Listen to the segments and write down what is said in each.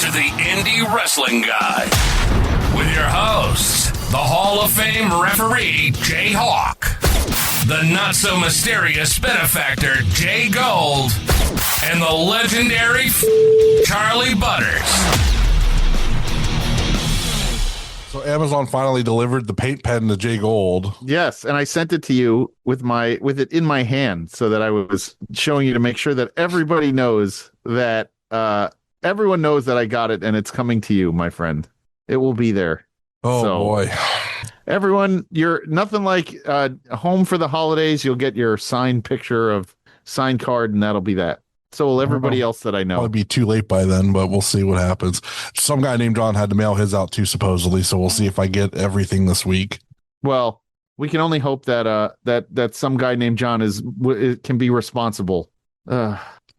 to the Indie Wrestling Guy with your hosts, the Hall of Fame referee, Jay Hawk, the not-so-mysterious benefactor, Jay Gold, and the legendary Charlie Butters. So Amazon finally delivered the paint pen to Jay Gold. Yes, and I sent it to you with it in my hand so that I was showing you to make sure that everybody knows that everyone knows that I got it and it's coming to you, my friend. It will be there. Oh, boy. Everyone, you're nothing like home for the holidays. You'll get your signed card, and that'll be that. So will everybody else that I know. It'll be too late by then, but we'll see what happens. Some guy named John had to mail his out too, supposedly. So we'll see if I get everything this week. Well, we can only hope that that some guy named John can be responsible.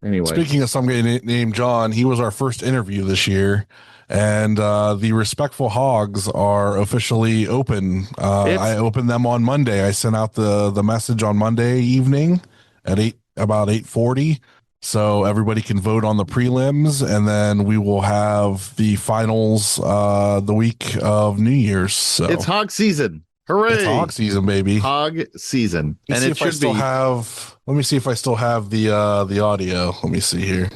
Anyway, speaking of some guy named John, he was our first interview this year, and the Respectful Hogs are officially open. I opened them on Monday. I sent out the message on Monday evening at about 8:40. So everybody can vote on the prelims, and then we will have the finals the week of New Year's. So it's hog season. Hooray! It's hog season, baby. Hog season. And it should be. Let me see if I still have the audio. Let me see here.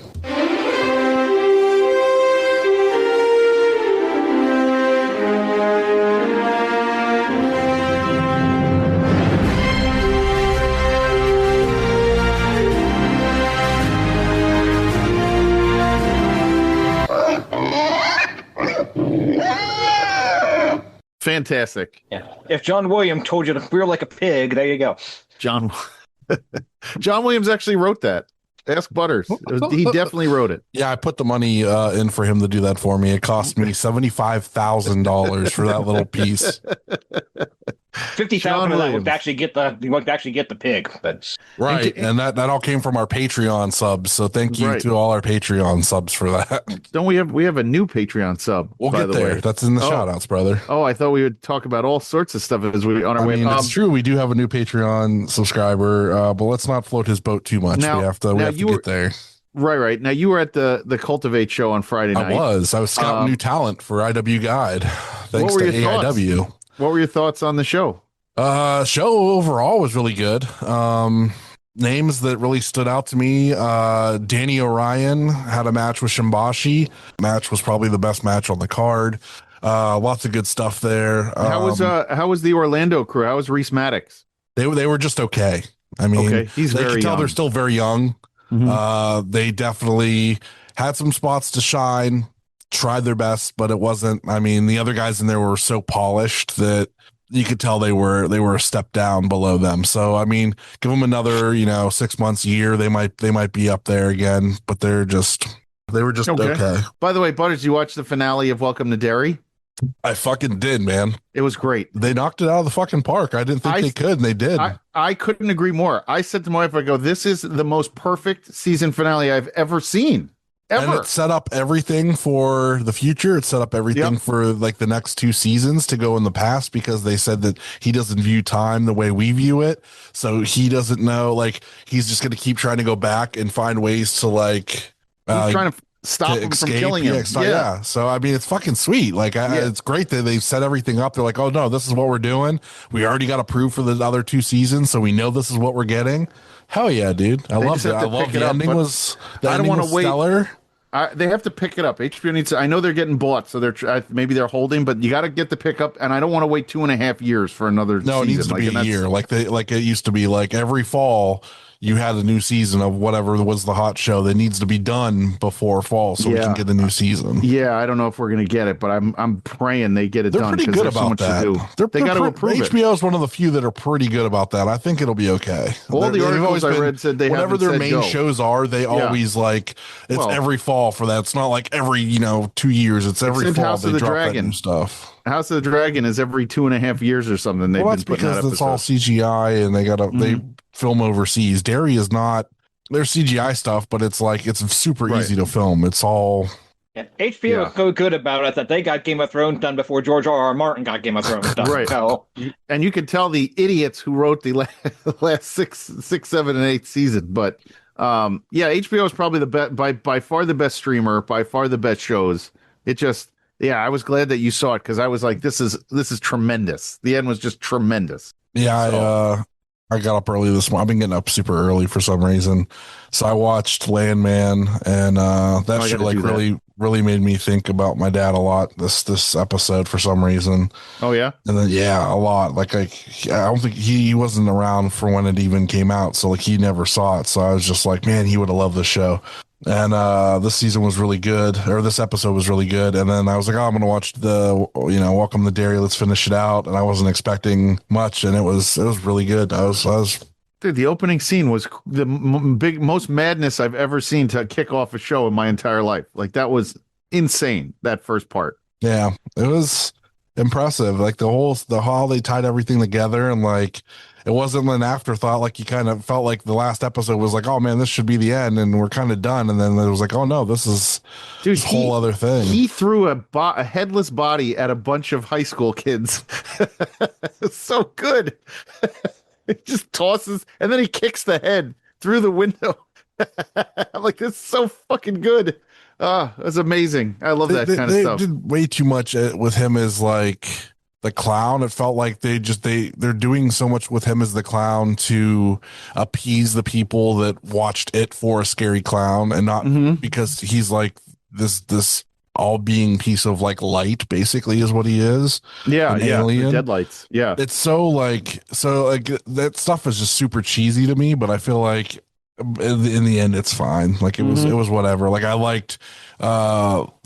Fantastic. Yeah. If John Williams told you to feel like a pig, there you go. John Williams actually wrote that. Ask Butters. He definitely wrote it. Yeah, I put the money in for him to do that for me. It cost me $75,000 for that little piece. 50,000 of that would actually get the pig, but right, and that all came from our Patreon subs. So thank you to all our Patreon subs for that. Don't we have a new Patreon sub? We'll get there. Way. That's in the shout outs, brother. Oh, I thought we would talk about all sorts of stuff as we on our way. It's true. We do have a new Patreon subscriber, but let's not float his boat too much. We have to get there. Right. Now you were at the Cultivate show on Friday night. I was scouting new talent for IW Guide. Thanks to AIW. What were your thoughts on the show? Show overall was really good. Names that really stood out to me. Danny Orion had a match with Shimbashi. Match was probably the best match on the card. Lots of good stuff there. How was the Orlando crew? How was Reese Maddox? They were just okay. I mean, he's very young. They're still very young. Mm-hmm. They definitely had some spots to shine, tried their best, but it wasn't. I mean, the other guys in there were so polished that you could tell they were a step down below them. So I mean, give them another 6 months, year, they might be up there again. But they were just okay. By the way, Butters, you watched the finale of Welcome to Derry? I fucking did, man. It was great. They knocked it out of the fucking park. I didn't think they could, and they did. I couldn't agree more. I said to my wife, I go, this is the most perfect season finale I've ever seen. And it set up everything for the future. It set up everything for like the next 2 seasons to go in the past, because they said that he doesn't view time the way we view it. So he doesn't know, like, he's just going to keep trying to go back and find ways to like, he's trying to stop him from killing him. Yeah. So, I mean, it's fucking sweet. Like, it's great that they've set everything up. They're like, oh no, this is what we're doing. We already got approved for the other 2 seasons. So we know this is what we're getting. Hell yeah, dude. I love it. I love the ending was, I don't want to wait. Stellar. They have to pick it up. HBO needs to. I know they're getting bought, so maybe they're holding, but you got to get the pickup. And I don't want to wait 2.5 years for another. No, season. It needs to be a year, like it used to be. Like every fall, you had a new season of whatever was the hot show that needs to be done before fall, so we can get a new season. Yeah, I don't know if we're gonna get it, but I'm praying they get it done. They're pretty good about that. They got to approve it. HBO is one of the few that are pretty good about that. I think it'll be okay. All the articles I read said they whatever their main shows are, they always like it's every fall for that. It's not like every 2 years. It's every fall they drop that new stuff. House of the Dragon is every 2.5 years or something. That's because it's all CGI and they gotta they film overseas. Derry is not. There's CGI stuff, but it's super easy to film. It's all. Yeah. HBO is so good about it that they got Game of Thrones done before George R.R. Martin got Game of Thrones done. Right. So. And you can tell the idiots who wrote the last six, 7, and 8 season. But HBO is probably the best by far the best streamer, by far the best shows. It just, yeah, I was glad that you saw it because I was like, this is tremendous. The end was just tremendous. Yeah, So, I got up early this morning. I've been getting up super early for some reason. So I watched Landman, and that I show gotta like do that. really made me think about my dad a lot this episode for some reason. Oh yeah. And then yeah, a lot. Like I don't think he wasn't around for when it even came out, so like he never saw it. So I was just like, man, he would have loved this show. And this season was really good, or this episode was really good. And then I was like, oh, I'm gonna watch Welcome to Derry. Let's finish it out. And I wasn't expecting much, and it was really good. I was Dude, the opening scene was the most madness I've ever seen to kick off a show in my entire life. Like that was insane. That first part. yeah, it was impressive. Like the how they tied everything together, and like it wasn't an afterthought. Like you kind of felt like the last episode was like, oh man, this should be the end, and we're kind of done. And then it was like, oh no, this is Dude, this whole other thing. He threw a headless body at a bunch of high school kids. It's so good. He just tosses, and then he kicks the head through the window. I'm like, this is so fucking good. Ah, that's amazing. I love that kind of stuff. They did way too much with him as like the clown. It felt like they're doing so much with him as the clown to appease the people that watched it for a scary clown, and not because he's like this all being piece of like light, basically, is what he is. Yeah, An yeah. alien. Deadlights. Yeah. It's so like that stuff is just super cheesy to me, but I feel like in the end it's fine. Like it was whatever. Like I liked how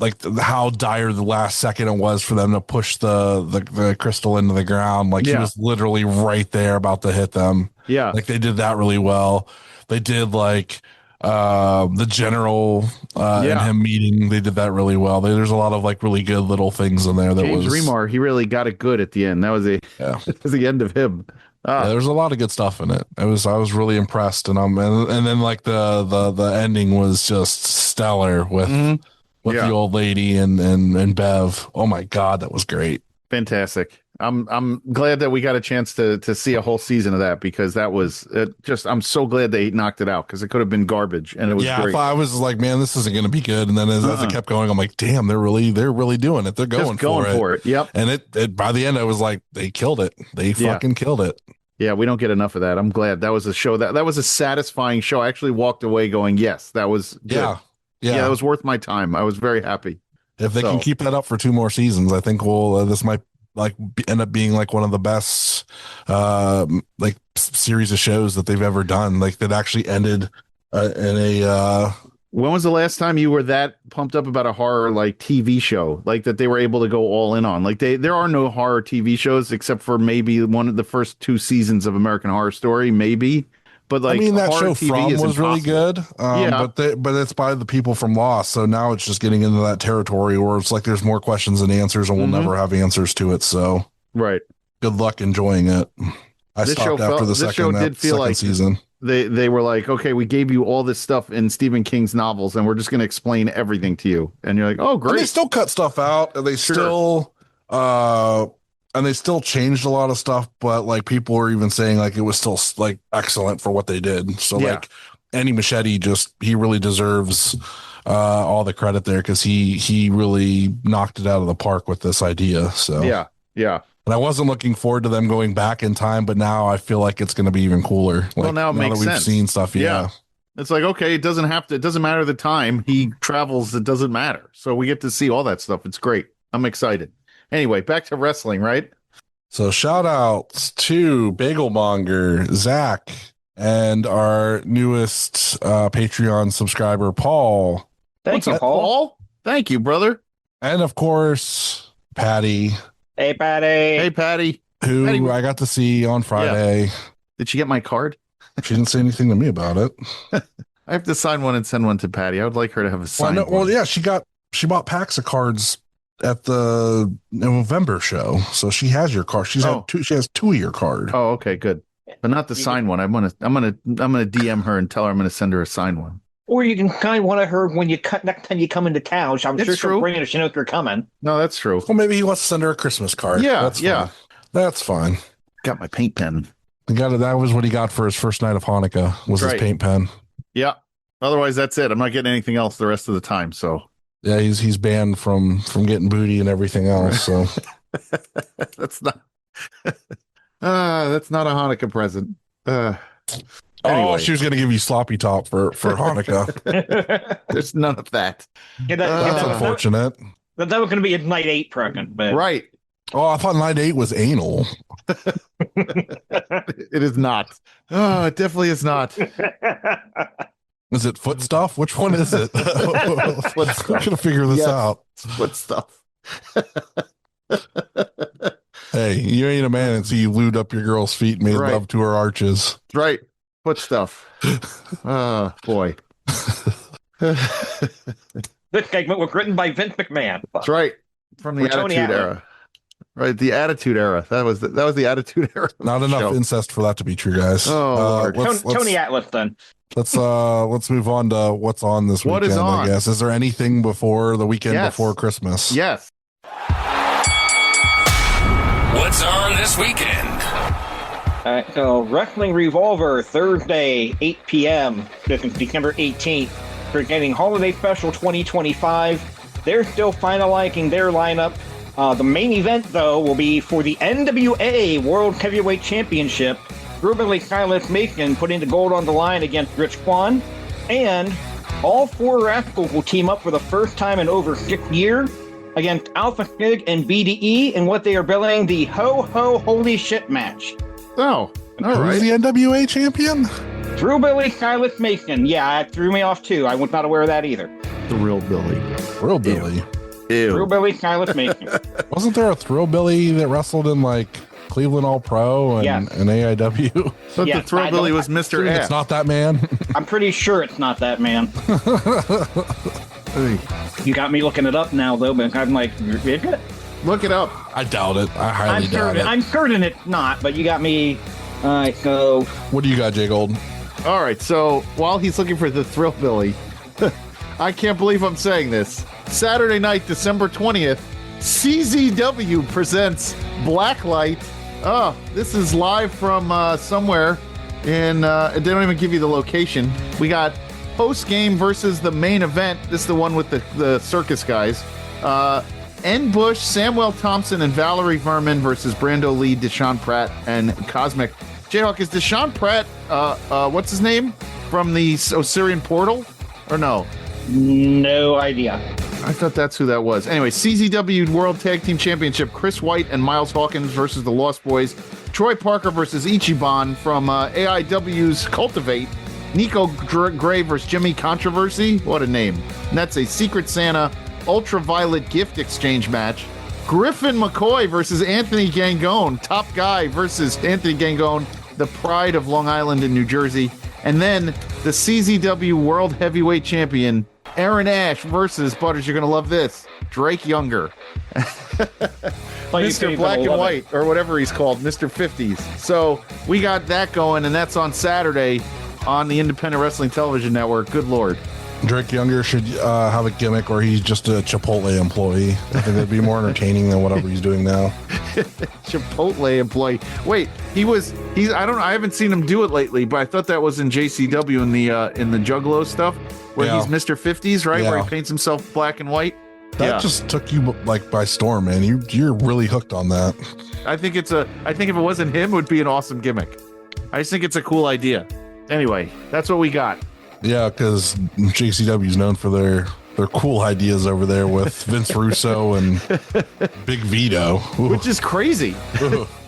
dire the last second it was for them to push the crystal into the ground. Like he was literally right there about to hit them. Yeah. Like they did that really well. They did like the general and him meeting, they did that really well. There's a lot of like really good little things in there. That James was Remar, he really got it good at the end. That was that was the end of him. Yeah, there's a lot of good stuff in it. I was really impressed, and then like the ending was just stellar with the old lady and Bev. Oh my God, that was great. Fantastic. I'm glad that we got a chance to see a whole season of that, because that was just, I'm so glad they knocked it out, because it could have been garbage, and it was great. I was like, man, this isn't going to be good. And then as it kept going, I'm like, damn, they're really doing it. They're going for it. Yep. And it by the end, I was like, they killed it. They fucking killed it. Yeah, we don't get enough of that. I'm glad that was a show that was a satisfying show. I actually walked away going, yes, that was good. Yeah, that was worth my time. I was very happy. If they can keep that up for 2 more seasons, I think this might like end up being like one of the best like series of shows that they've ever done. Like that actually ended in a. When was the last time you were that pumped up about a horror like TV show, like that they were able to go all in on? Like there are no horror TV shows except for maybe one of the first 2 seasons of American Horror Story, maybe. But like, I mean, that show TV From was really good. But it's by the people from Lost, so now it's just getting into that territory where it's like there's more questions than answers, and we'll never have answers to it. So right, good luck enjoying it. I stopped after the second season. They were like, okay, we gave you all this stuff in Stephen King's novels, and we're just going to explain everything to you. And you're like, oh, great. And they still cut stuff out, and they still changed a lot of stuff, but like people were even saying like it was still like excellent for what they did. So like Andy Machete he really deserves all the credit there, because he really knocked it out of the park with this idea. So yeah. And I wasn't looking forward to them going back in time, but now I feel like it's going to be even cooler. Like, well, now it makes that we've sense. Seen stuff. Yeah. It's like, okay, it doesn't matter the time he travels. It doesn't matter. So we get to see all that stuff. It's great. I'm excited. Anyway, back to wrestling, right? So shout outs to Bagelmonger, Zach, and our newest Patreon subscriber, Paul. Thank you, Paul. Thank you, brother. And of course, Patty. Hey, Patty. Hey, Patty. Who I got to see on Friday. Yeah. Did she get my card? She didn't say anything to me about it. I have to sign one and send one to Patty. I would like her to have a signed one. Well, yeah, she bought packs of cards at the November show, so she has your card. She has 2 of your card. Oh, okay, good, but not the signed one. I'm gonna DM her and tell her I'm gonna send her a signed one. Or you can kind one of her when next time you come into town. So I'm sure she'll bring it if she knows you're coming. No, that's true. Well, maybe he wants to send her a Christmas card. Yeah, that's fine. Got my paint pen. That was what he got for his first night of Hanukkah, was his paint pen. Yeah. Otherwise, that's it. I'm not getting anything else the rest of the time. So Yeah, he's banned from getting booty and everything else. So that's not that's not a Hanukkah present. Anyway. Oh, she was going to give you sloppy top for Hanukkah. There's none of that. That's unfortunate. That was going to be a night 8 present, but right. Oh, I thought night 8 was anal. It is not. Oh, it definitely is not. Is it foot stuff? Which one is it? Foot stuff. I'm gonna figure this out. Foot stuff. Hey, you ain't a man until you lubed up your girl's feet and made love to her arches. Right. Foot stuff. Oh, boy. This segment was written by Vince McMahon. That's right. From the Attitude Era. Right, the Attitude Era. That was the Attitude Era. Not enough incest for that to be true, guys. Oh, Lord. Tony Atlas then. Let's move on to what's on this weekend. What is on? I guess. Is there anything before the weekend before Christmas? Yes. What's on this weekend? All right, so Wrestling Revolver Thursday, 8 p.m. This is December 18th, presenting Holiday Special 2025. They're still finalizing their lineup. The main event, though, will be for the NWA World Heavyweight Championship. Brutally Silas Mason putting the gold on the line against Rich Swann. And all 4 Rascals will team up for the first time in over 6 years against Alpha Sig and BDE in what they are billing the Ho Ho Holy Shit match. Oh, all right. Who's the NWA champion? Drew Billy Silas Mason. Yeah, it threw me off too. I was not aware of that either. The real Billy. Real Billy. Ew. Drew Billy Silas Mason. Wasn't there a Thrill Billy that wrestled in like Cleveland All Pro and AIW? But the Thrill Billy was Mr. F. It's not that man. I'm pretty sure it's not that man. You got me looking it up now, though, but I'm like, is it? Look it up. I doubt it. I highly doubt it. I'm certain it's not, but you got me. All right, so. What do you got, Jay Gold? All right, so while he's looking for the Thrill Billy, I can't believe I'm saying this. Saturday night, December 20th, CZW presents Blacklight. Oh, this is live from somewhere in, they don't even give you the location. We got post-game versus the main event. This is the one with the circus guys. N. Bush, Samuel Thompson, and Valerie Verman versus Brando Lee, Deshaun Pratt, and Cosmic. Jayhawk, is Deshaun Pratt, what's his name? From the Osirian Portal? Or no? No idea. I thought that's who that was. Anyway, CZW World Tag Team Championship, Chris White and Miles Hawkins versus the Lost Boys. Troy Parker versus Ichiban from AIW's Cultivate. Nico Gray versus Jimmy Controversy. What a name. And that's a Secret Santa Ultraviolet gift exchange match. Griffin McCoy versus Anthony Gangone. Top Guy versus Anthony Gangone, the pride of Long Island and New Jersey. And then the CZW World Heavyweight Champion, Aaron Ash versus, Butters, you're going to love this, Drake Younger. Mr. Black and White, or whatever he's called, Mr. 50s. So we got that going, and that's on Saturday on the Independent Wrestling Television Network. Good Lord. Drake Younger should have a gimmick where he's just a Chipotle employee. I think it'd be more entertaining than whatever he's doing now. Chipotle employee. Wait, I haven't seen him do it lately, but I thought that was in JCW in the Juggalo stuff where he's Mr. 50s, right? Yeah. Where he paints himself black and white. That just took you like by storm, man. You're really hooked on that. I think if it wasn't him, it would be an awesome gimmick. I just think it's a cool idea. Anyway, that's what we got. Yeah, because JCW is known for their cool ideas over there with Vince Russo and Big Vito. Ooh. Which is crazy.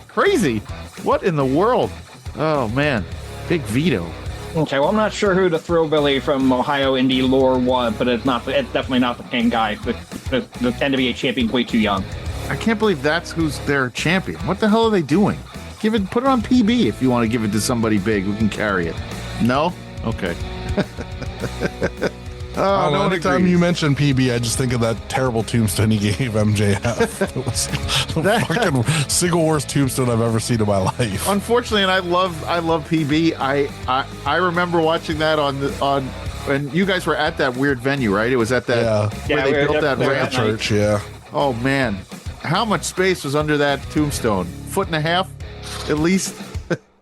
Crazy. What in the world? Oh, man. Big Vito. Okay, well, I'm not sure who the Thrillbilly from Ohio Indie lore was, but it's definitely not the same guy. The NWA champion's way too young. I can't believe that's who's their champion. What the hell are they doing? Put it on PB if you want to give it to somebody big who can carry it. No? Okay. Anytime you mention PB, I just think of that terrible tombstone he gave MJF. It was the fucking single worst tombstone I've ever seen in my life. Unfortunately, and I love PB. I remember watching that on when you guys were at that weird venue, right? It was at that where they built that ramp church. Yeah. Oh man, how much space was under that tombstone? 1.5 feet, at least.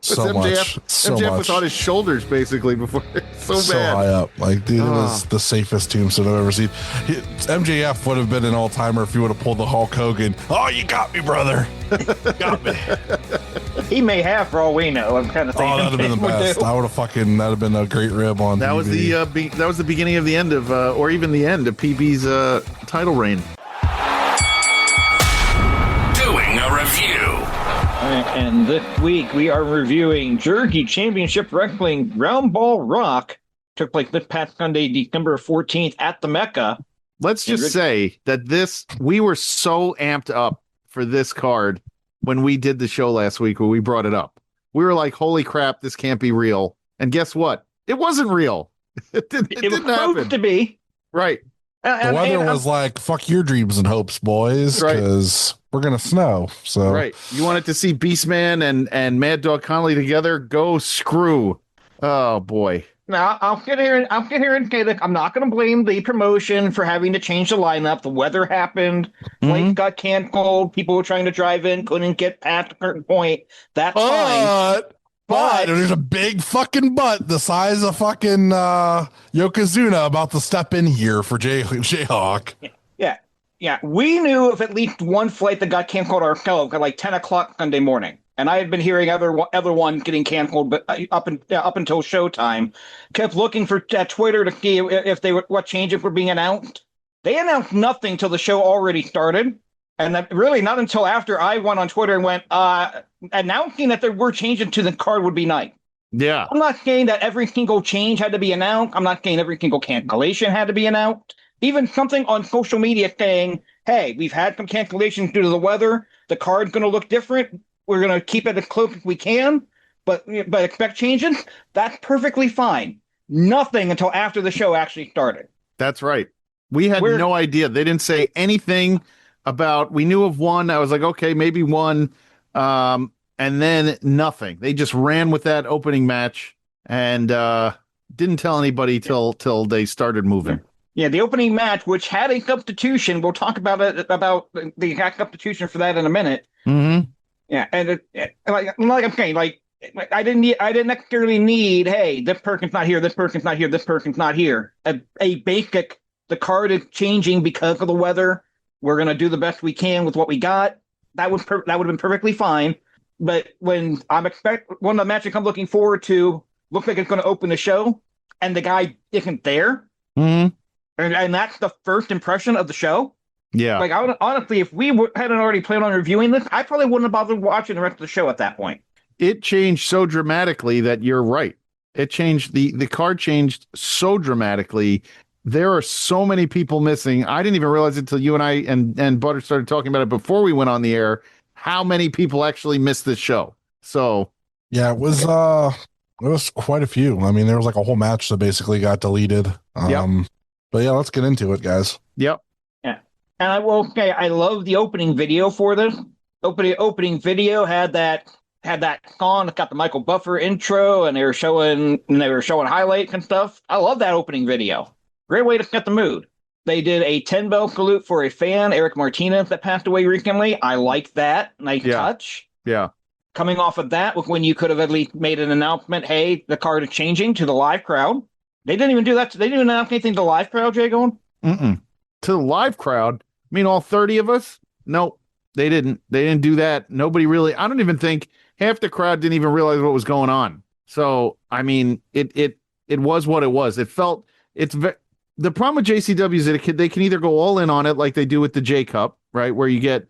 So MJF, much. So MJF much. was on his shoulders basically before. So bad. High up. Like, dude, it was the safest tombstone I've ever seen. MJF would have been an all-timer if he would have pulled the Hulk Hogan. Oh, you got me, brother. Got me. He may have, for all we know. I'm kind of thinking. Oh, that'd have been the best. I would have fucking, that'd have been a great rib on That TV. was that was the beginning of the end of, or even the end of PB's title reign. Doing a review. And this week we are reviewing Jerky Championship Wrestling Roundball Rock. Took place this past Sunday, December 14th at the Mecca. Let's just say that we were so amped up for this card when we did the show last week when we brought it up. We were like, holy crap, this can't be real. And guess what? It wasn't real. It was didn't happen. supposed to be. Right. The weather was like, fuck your dreams and hopes, boys, because we're going to snow. So right. You wanted to see Beastman and Mad Dog Connolly together? Go screw. Oh, boy. Now, I'll get here and say that I'm not going to blame the promotion for having to change the lineup. The weather happened. Flights got canceled. People were trying to drive in, couldn't get past a certain point. That's fine. But there's a big fucking butt the size of fucking Yokozuna about to step in here for Jayhawk. Yeah. We knew of at least one flight that got canceled ourselves at like 10 o'clock Sunday morning. And I had been hearing other ones getting canceled, but up until showtime, kept looking for Twitter to see if what changes were being announced. They announced nothing till the show already started, and that really not until after I went on Twitter and went announcing that there were changes to the card would be nice. Yeah, I'm not saying that every single change had to be announced. I'm not saying every single cancellation had to be announced. Even something on social media saying, "Hey, we've had some cancellations due to the weather. The card's going to look different. We're going to keep it as close as we can, but expect changes." That's perfectly fine. Nothing until after the show actually started. That's right. We had no idea. They didn't say anything about. We knew of one. I was like, okay, maybe one, and then nothing. They just ran with that opening match and didn't tell anybody till they started moving. Yeah, the opening match, which had a substitution. We'll talk about the exact substitution for that in a minute. Mm-hmm. Yeah, and like I'm saying, like I didn't necessarily need, hey, this person's not here, this person's not here, this person's not here. A basic, the card is changing because of the weather. We're gonna do the best we can with what we got. That would have been perfectly fine. But when one of the matches I'm looking forward to looks like it's going to open the show, and the guy isn't there, and that's the first impression of the show. Yeah. Like, honestly, if we hadn't already planned on reviewing this, I probably wouldn't have bothered watching the rest of the show at that point. It changed so dramatically that you're right. It changed, the card changed so dramatically. There are so many people missing. I didn't even realize it until you and I and Butter started talking about it before we went on the air, how many people actually missed this show. So yeah, it was quite a few. I mean, there was like a whole match that basically got deleted. But yeah, let's get into it, guys. Yep. And I will say, I love the opening video for this. Opening video had that song. It got the Michael Buffer intro, and they were showing highlights and stuff. I love that opening video. Great way to set the mood. They did a 10-bell salute for a fan, Eric Martinez, that passed away recently. I like that. Nice touch. Yeah. Coming off of that, when you could have at least made an announcement, hey, the card is changing, to the live crowd. They didn't even do that. They didn't announce anything to the live crowd, Jay Gold? To the live crowd? I mean, all 30 of us? Nope, they didn't. They didn't do that. Nobody really. I don't even think half the crowd didn't even realize what was going on. So, I mean, it was what it was. It felt. The problem with JCW is that they can either go all in on it like they do with the J Cup, right, where you get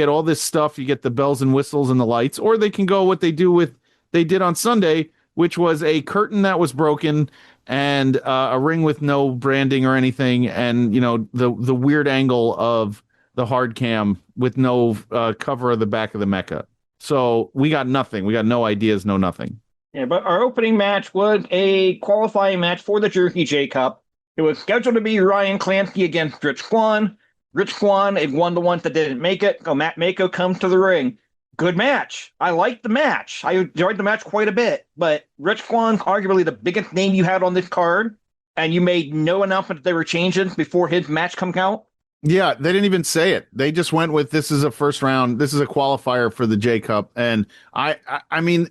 all this stuff, you get the bells and whistles and the lights, or they can go what they did on Sunday, which was a curtain that was broken and a ring with no branding or anything, and the weird angle of the hard cam with no cover of the back of the Mecca. So we got nothing. We got no ideas, no nothing. Yeah, but our opening match was a qualifying match for the Jerky J Cup. It was scheduled to be Ryan Clancy against Rich Swann. Rich Swann is one of the ones that didn't make it, so Matt Mako comes to the ring. Good match. I liked the match. I enjoyed the match quite a bit, but Rich Swann's arguably the biggest name you had on this card, and you made no announcement that they were changing before his match comes out. Yeah, they didn't even say it. They just went with, this is a first round. This is a qualifier for the J Cup. And I mean,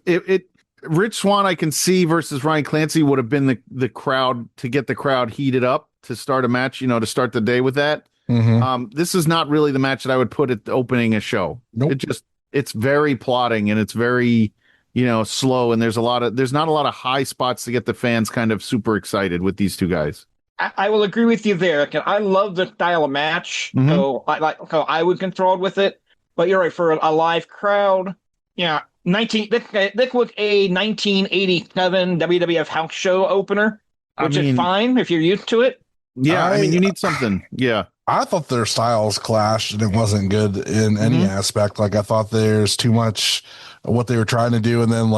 Rich Swann, I can see versus Ryan Clancy would have been the crowd to get the crowd heated up to start a match, to start the day with that. This is not really the match that I would put at opening a show. Nope. It's very plotting and it's very, slow. And there's not a lot of high spots to get the fans kind of super excited with these two guys. I will agree with you there. I love the style of match, so I would control with it. But you're right, for a live crowd, yeah. This was a 1987 WWF house show opener, which is fine if you're used to it. Yeah, you need something. Yeah. I thought their styles clashed and it wasn't good in any aspect. Like I thought there's too much what they were trying to do, and then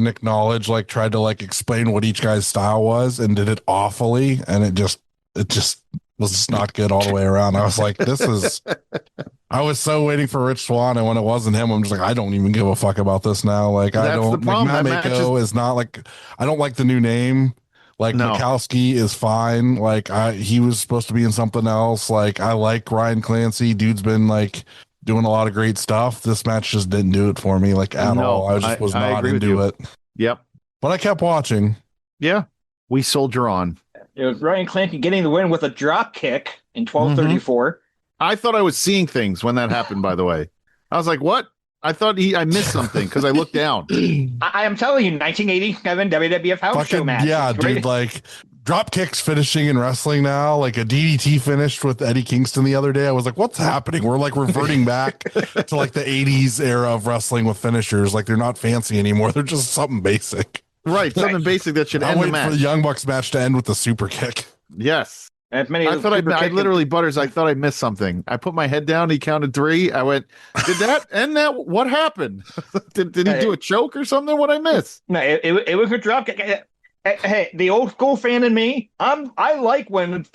Nick Knowledge tried to explain what each guy's style was and did it awfully, and it just was just not good all the way around. I was like, I was so waiting for Rich Swann, and when it wasn't him, I'm just like, I don't even give a fuck about this now. I don't. Matt Mako is not I don't like the new name. No. Mikowski is fine. He was supposed to be in something else. I like Ryan Clancy. Dude's been doing a lot of great stuff. This match just didn't do it for me at all. I was not into it. Yep. But I kept watching. Yeah. We soldier on. It was Ryan Clancy getting the win with a drop kick in 12:34. I thought I was seeing things when that happened, by the way. I was like, what? I thought I missed something because I looked down. I am telling you, 1987 WWF house show match. Yeah, dude, drop kicks finishing in wrestling now, a DDT finished with Eddie Kingston the other day. I was like, what's happening? We're reverting back to the 80s era of wrestling with finishers. They're not fancy anymore. They're just something basic. Right, something basic that should end the match. For the Young Bucks match to end with the super kick. Yes. I literally, Butters, I thought I missed something. I put my head down. He counted 3. I went, did that end that? What happened? did he do a choke or something? What I miss? No, it was a drop kick. Hey, the old school fan in me, I like when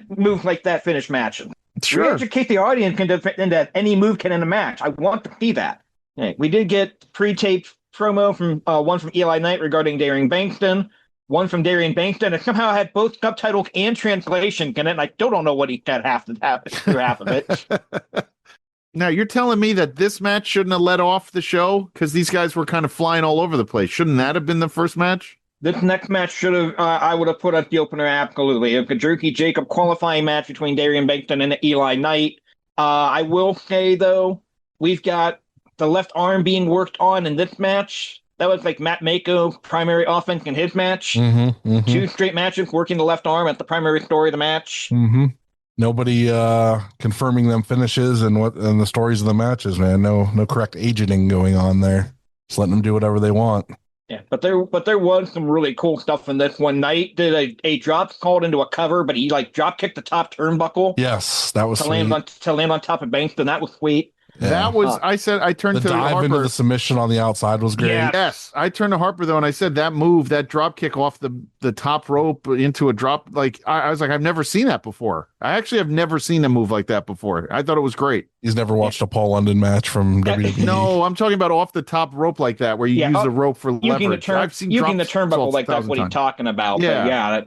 moves like that finish matches. Sure. We educate the audience that any move can end a match. I want to see that. Hey, we did get pre-taped promo from one from Eli Knight regarding Darian Bankston. One from Darian Bankston, and somehow had both subtitles and translation in it, and I still don't know what he said half of it. Now, you're telling me that this match shouldn't have led off the show? Because these guys were kind of flying all over the place. Shouldn't that have been the first match? This next match should have, I would have put at the opener, absolutely. A Jerky Jacob qualifying match between Darian Bankston and Eli Knight. I will say, though, we've got the left arm being worked on in this match. That was Matt Mako primary offense in his match. 2 straight matches working the left arm at the primary story of the match. Nobody confirming them finishes and the stories of the matches, man. No correct agenting going on there. Just letting them do whatever they want. Yeah, but there was some really cool stuff in this one. Knight did a drop called into a cover, but he drop kicked the top turnbuckle. Yes, that was to land on top of Bankston. That was sweet. Yeah. That was, I turned to dive Harper. Into the submission on the outside was great. Yeah. Yes, I turned to Harper though, and I said that move, that drop kick off the top rope into a drop, I was like, I've never seen that before. I actually have never seen a move like that before. I thought it was great. He's never watched a Paul London match from WWE. No, I'm talking about off the top rope like that, where you use the rope for leverage. I've seen the turnbuckle that's what he's talking about. Yeah,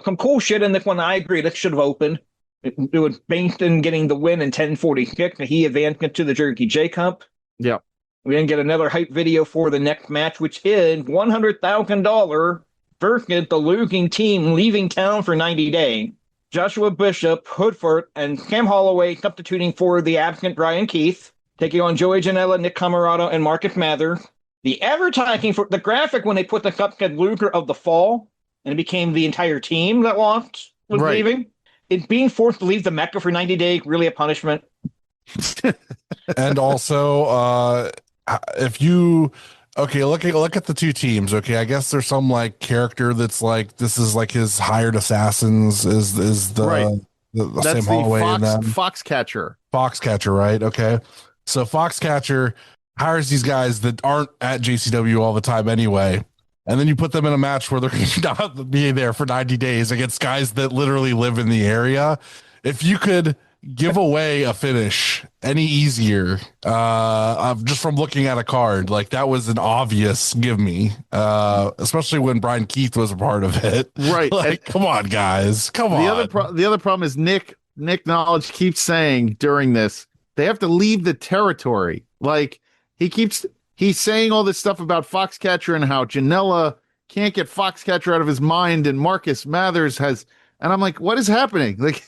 some cool shit in this one. I agree. That should have opened. It was Bankston getting the win in 10:46, and he advanced into the Jerky J Cup. Yeah. We then get another hype video for the next match, which is $100,000 versus the losing team leaving town for 90 days. Joshua Bishop, Hoodford, and Sam Holloway substituting for the absent Brian Keith, taking on Joey Janela, Nick Camarado, and Marcus Mather. The advertising for the graphic when they put the cup said loser of the fall, and it became the entire team that lost was leaving. Is being forced to leave the Mecca for 90 days really a punishment? And also, if you look at the two teams. Okay, I guess there's some character that's this is his hired assassins is the that's same Holloway and them. Foxcatcher, right? Okay, so Foxcatcher hires these guys that aren't at JCW all the time anyway. And then you put them in a match where they're going to not be there for 90 days against guys that literally live in the area. If you could give away a finish any easier, just from looking at a card, that was an obvious give me, especially when Brian Keith was a part of it. Right. Come on, guys. Come on. The other problem is Nick Knowledge keeps saying during this, they have to leave the territory. He keeps... he's saying all this stuff about Foxcatcher and how Janela can't get Foxcatcher out of his mind, and Marcus Mathers has, and I'm like, what is happening? Like,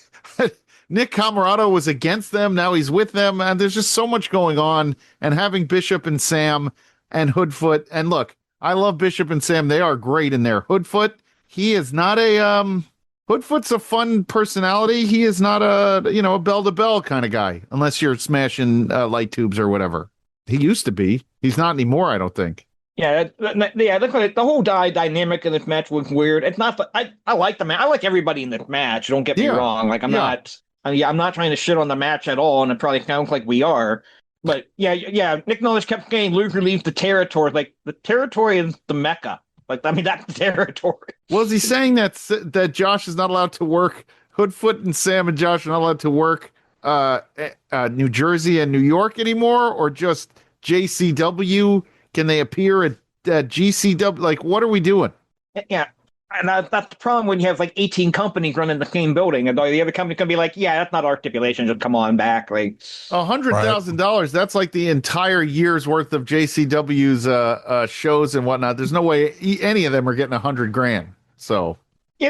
Nick Camarado was against them, now he's with them, and there's just so much going on. And having Bishop and Sam and Hoodfoot, and look, I love Bishop and Sam; they are great in there. Hoodfoot, he is not a Hoodfoot's a fun personality. He is not a a bell to bell kind of guy, unless you're smashing light tubes or whatever. He used to be. He's not anymore, I don't think. Yeah, the whole dynamic in this match was weird. It's not. I like the match. I like everybody in this match. Don't get me wrong. Like I'm not trying to shit on the match at all, and it probably sounds like we are. But yeah. Nick Knowles kept saying Luger leaves the territory. Like the territory is the Mecca. Like I mean that's the territory. Well, is he saying that Josh is not allowed to work? Hoodfoot and Sam and Josh are not allowed to work New Jersey and New York anymore, or just JCW? Can they appear at GCW? Like, what are we doing? Yeah. And that's the problem when you have like 18 companies running the same building, and the other company can be like, yeah, that's not our stipulation. Just come on back. Like $100,000. That's like the entire year's worth of JCW's shows and whatnot. There's no way any of them are getting $100,000. So, but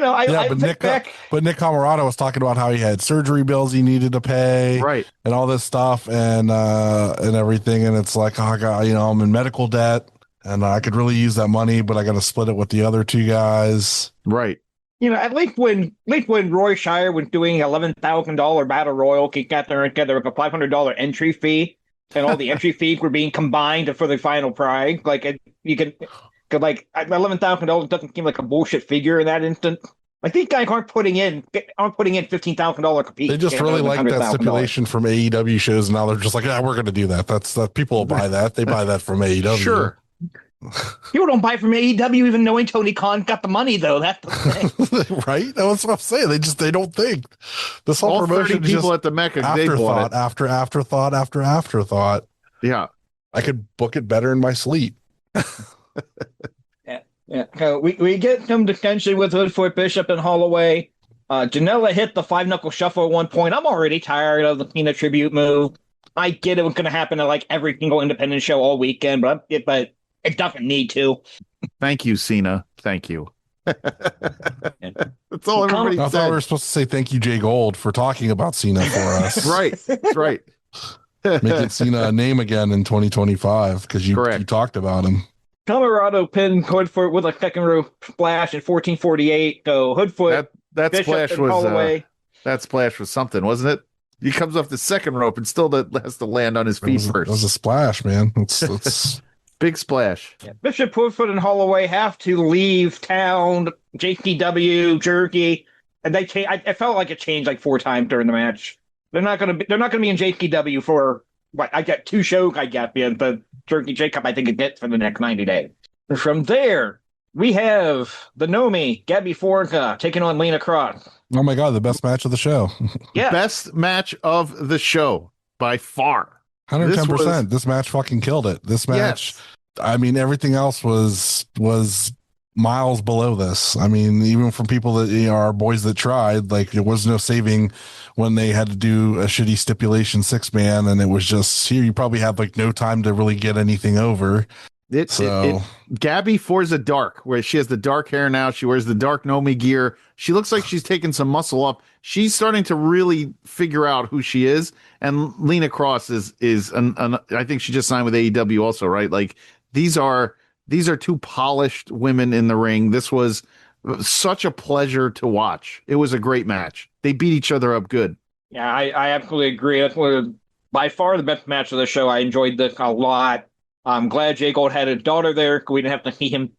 Nick Camarado was talking about how he had surgery bills he needed to pay, right, and all this stuff, and everything. And it's like, oh, I'm in medical debt, and I could really use that money, but I got to split it with the other two guys, right? At least when Roy Shire was doing $11,000 battle royal, he got together with a $500 entry fee, and all the entry fees were being combined for the final prize. Like you can. Cause like $11,000 doesn't seem like a bullshit figure in that instant. Like these guys aren't putting in $15,000 a piece. They just really like that stipulation from AEW shows. And now they're just like, yeah, we're going to do that. That's people will buy that. They buy that from AEW. Sure. People don't buy from AEW even knowing Tony Khan got the money though. That's the thing. Right? That's what I'm saying. They don't think this whole all promotion 30 people at the Mecca. Afterthought after afterthought. Yeah. I could book it better in my sleep. Yeah. So we get some dissension with Hoodfoot, Bishop, and Holloway. Janela hit the 5-knuckle shuffle at one point. I'm already tired of the Cena tribute move. I get it was going to happen at like every single independent show all weekend, but it doesn't need to. Thank you, Cena. Thank you. That's all everybody said. I thought we were supposed to say thank you, Jay Gold, for talking about Cena for us. Right. That's right. Making Cena a name again in 2025 because you talked about him. Camarado pinned Hoodfoot with a second row splash in 1448. So Hoodfoot, that Bishop, splash was that splash was something, wasn't it? He comes off the second rope and still has to land on his feet first. It was a splash, man. It's big splash. Yeah. Bishop, Hoodfoot, and Holloway have to leave town. JCW, Jerky, and they change. I felt like it changed like 4 times during the match. They're not going to be in JCW for what I get 2 shows. I get the Jerky Jacob. I think it gets for the next 90 days. From there, we have the Nomi, Gabby Forca, taking on Lena Cross. Oh my God, the best match of the show. Yeah. Best match of the show by far. 110%. This match fucking killed it. This match, yes. I mean, everything else was miles below this. I mean, even from people that are boys that tried, like there was no saving when they had to do a shitty stipulation 6-man, and it was just here. You probably had like no time to really get anything over. Gabby Forza Dark, where she has the dark hair now. She wears the dark Nomi gear. She looks like she's taking some muscle up. She's starting to really figure out who she is. And Lena Cross is I think she just signed with AEW also, right? Like these are 2 polished women in the ring. This was such a pleasure to watch. It was a great match. They beat each other up good. Yeah, I absolutely agree. That's by far the best match of the show. I enjoyed this a lot. I'm glad Jay Gold had his daughter there. We didn't have to see him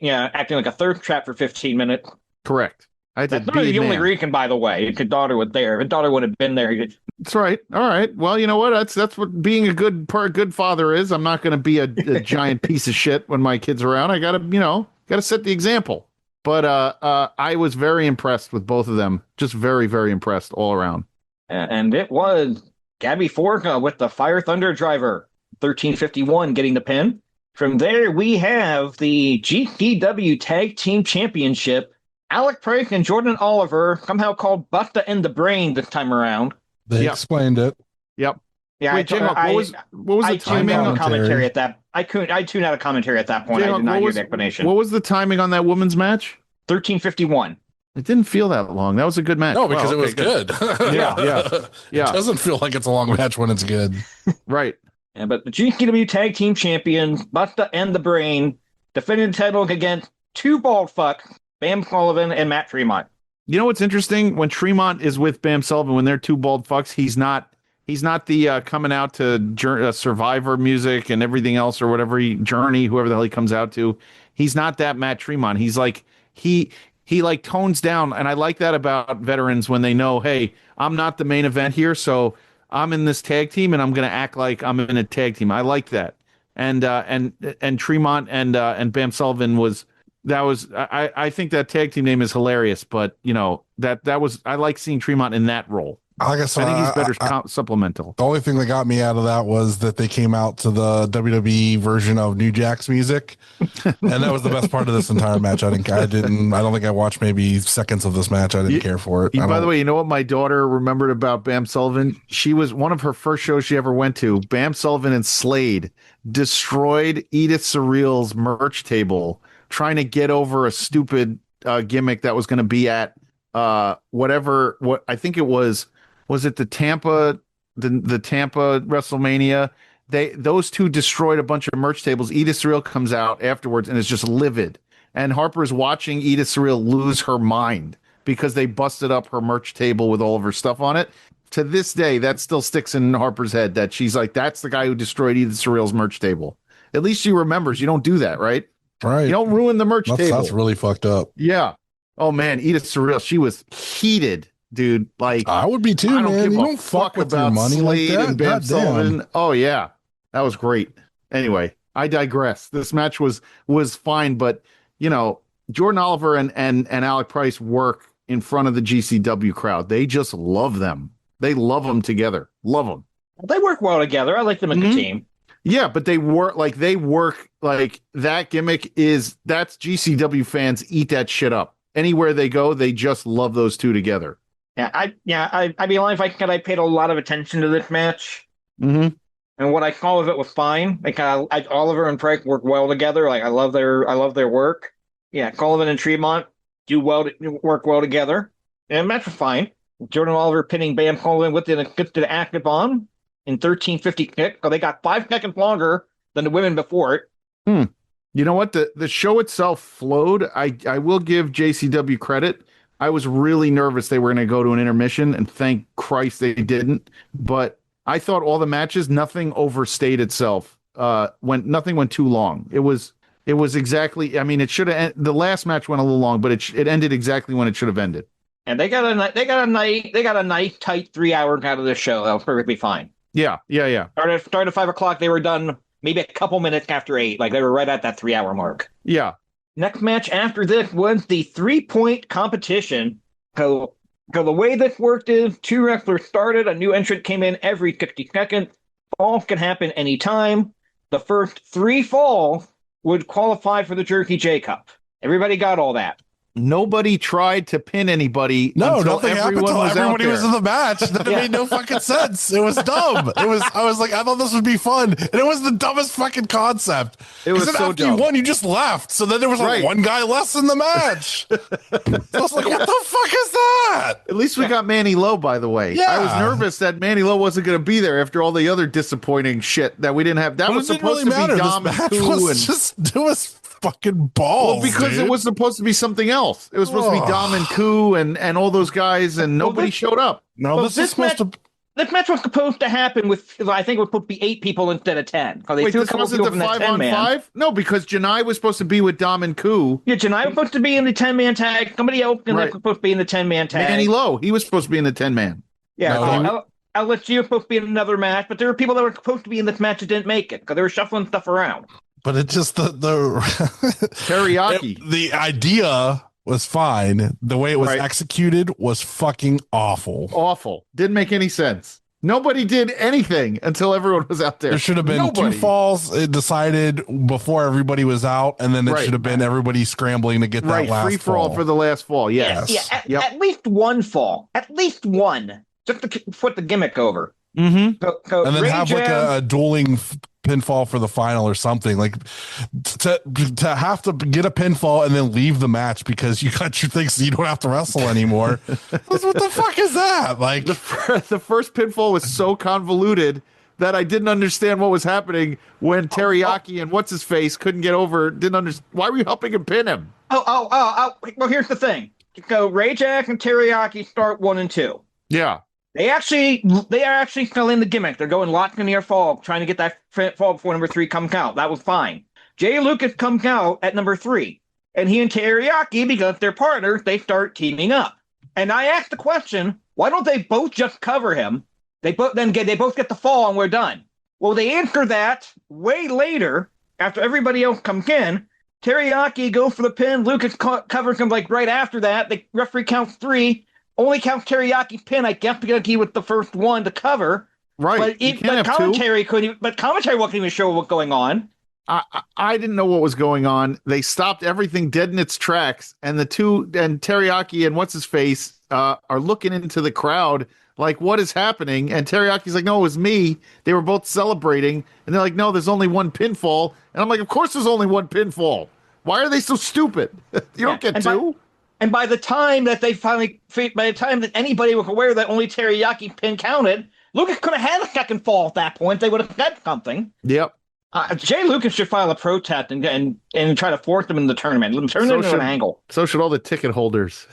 acting like a thirst trap for 15 minutes. Correct. That's not the only reason, by the way. His daughter was there. If his daughter would have been there. That's right. All right. Well, you know what? That's what being a good father is. I'm not going to be a giant piece of shit when my kid's around. I got to set the example. But I was very impressed with both of them. Just very, very impressed all around. And it was Gabby Forca with the Fire Thunder Driver, 1351, getting the pin. From there, we have the GCW Tag Team Championship. Alec Price and Jordan Oliver somehow called Busta in the Brain this time around. They explained it. Yep. Yeah, Wait, Jayhawk, what was I the tuned timing out on of commentary at that. I tuned out of commentary at that point. I Jayhawk, did not what hear was the explanation. what was the timing on that women's match? 13:51. It didn't feel that long. That was a good match. No, because it was good. Yeah. It doesn't feel like it's a long match when it's good. Right. Yeah, but the GCW Tag Team Champions, Busta and the Brain, defended the title against two bald fucks, Bam Sullivan and Matt Tremont. You know what's interesting? When Tremont is with Bam Sullivan, when they're two bald fucks, he's not the coming out to Survivor music and everything else or whatever Journey, whoever the hell he comes out to. He's not that Matt Tremont. He's like he like tones down, and I like that about veterans when they know, hey, I'm not the main event here, so I'm in this tag team and I'm going to act like I'm in a tag team. I like that. And Tremont and Bam Sullivan I think that tag team name is hilarious, but that was, I like seeing Tremont in that role. Like I said, I think he's better supplemental. The only thing that got me out of that was that they came out to the WWE version of New Jack's music, and that was the best part of this entire match. I don't think I watched maybe seconds of this match. I didn't care for it. By the way, you know what my daughter remembered about Bam Sullivan? She was one of her first shows she ever went to. Bam Sullivan and Slade destroyed Edith Surreal's merch table, trying to get over a stupid gimmick that was going to be at what I think it was. Was it the Tampa WrestleMania? Those two destroyed a bunch of merch tables. Edith Surreal comes out afterwards and is just livid. And Harper's watching Edith Surreal lose her mind because they busted up her merch table with all of her stuff on it. To this day, that still sticks in Harper's head that she's like, that's the guy who destroyed Edith Surreal's merch table. At least she remembers. You don't do that, right? Right. You don't ruin the merch table. That's really fucked up. Yeah. Oh man, Edith Surreal, she was heated. Dude, like I would be too, man. You don't fuck with your money like that. And Bam Sullivan. Oh yeah, that was great. Anyway, I digress. This match was fine, but Jordan Oliver and Alec Price work in front of the GCW crowd. They just love them. They love them together. Love them. They work well together. I like them as a team. Yeah, but they work like that gimmick that's GCW fans eat that shit up. Anywhere they go, they just love those two together. Yeah, I'd be lying if I paid a lot of attention to this match. Mm-hmm. And what I saw of it was fine. Like Oliver and Price work well together. Like I love their work. Yeah, Sullivan and Tremont work well together. And the match was fine. Jordan Oliver pinning Bam Sullivan with the active on in 13:56. So they got 5 seconds longer than the women before it. You know what? The show itself flowed. I will give JCW credit. I was really nervous they were going to go to an intermission, and thank Christ they didn't. But I thought all the matches, nothing overstayed itself. Nothing went too long. It was exactly. I mean, it should have. The last match went a little long, but it ended exactly when it should have ended. And they got a nice tight 3 hours out of the show. That was perfectly fine. Yeah. Started at 5 o'clock. They were done maybe a couple minutes after 8. Like they were right at that 3 hour mark. Yeah. Next match after this was the 3-point competition. So the way this worked is 2 wrestlers started, a new entrant came in every 60 seconds. Falls can happen anytime. The first 3 falls would qualify for the Jersey J Cup. Everybody got all that. Nobody tried to pin anybody. No, nothing happened until everybody was in the match. That made no fucking sense. It was dumb. I thought this would be fun, and it was the dumbest fucking concept. It was so after dumb. you won, you just left. So then there was like one guy less in the match. I was like, what the fuck is that? At least we got Manny Lowe, by the way. Yeah. I was nervous that Manny Lowe wasn't going to be there after all the other disappointing shit that we didn't have. That was supposed to be Dom and Koo. It was fucking balls. Well, because it was supposed to be something else. It was supposed to be Dom and Koo and all those guys, and nobody showed up. No, this is supposed to. This match was supposed to happen with, I think it was supposed to be 8 people instead of 10. Wait, this wasn't the 5-on-5? No, because Janai was supposed to be with Dom and Koo. Yeah, Janai was supposed to be in the 10-man tag. Somebody else was supposed to be in the 10-man tag. Manny Lowe, he was supposed to be in the 10-man. Yeah, LSG was supposed to be in another match, but there were people that were supposed to be in this match that didn't make it because they were shuffling stuff around. But it just the teriyaki. The idea was fine. The way it was executed was fucking awful. Awful. Didn't make any sense. Nobody did anything until everyone was out there. There should have been 2 falls decided before everybody was out, and then it should have been everybody scrambling to get that last free for all for the last fall. Yes. At least one fall. At least one. Just to put the gimmick over. Mm-hmm. And then Ray have like Jam, a dueling pinfall for the final or something. Like to have to get a pinfall and then leave the match because you got your things so you don't have to wrestle anymore. What the fuck is that? Like The first pinfall was so convoluted that I didn't understand what was happening when Teriyaki and what's his face couldn't get over. Didn't understand why were you helping him pin him? Well, here's the thing. So Ray Jack and Teriyaki start 1 and 2. Yeah, They are actually filling the gimmick. They're going lock in near fall, trying to get that fall before number 3 comes out. That was fine. Jay Lucas comes out at number 3, and he and Teriyaki, because they're partners, they start teaming up. And I asked the question, why don't they both just cover him? They both get the fall and we're done. Well, they answer that way later after everybody else comes in. Teriyaki goes for the pin. Lucas covers him like right after that. The referee counts 3. Only counts Teriyaki pin. I guess because he was the first one to cover. right. But commentary couldn't. But commentary wasn't even sure what's going on. I didn't know what was going on. They stopped everything dead in its tracks, and Teriyaki and what's his face are looking into the crowd like, what is happening? And Teriyaki's like, no, it was me. They were both celebrating, and they're like, no, there's only one pinfall. And I'm like, of course there's only one pinfall. Why are they so stupid? You don't get two. And by the time that anybody was aware that only Teriyaki pin counted, Lucas could have had a second fall at that point. They would have said something. Yep. Jay Lucas should file a protest and try to force them in the tournament. Turn them into an angle. So should all the ticket holders.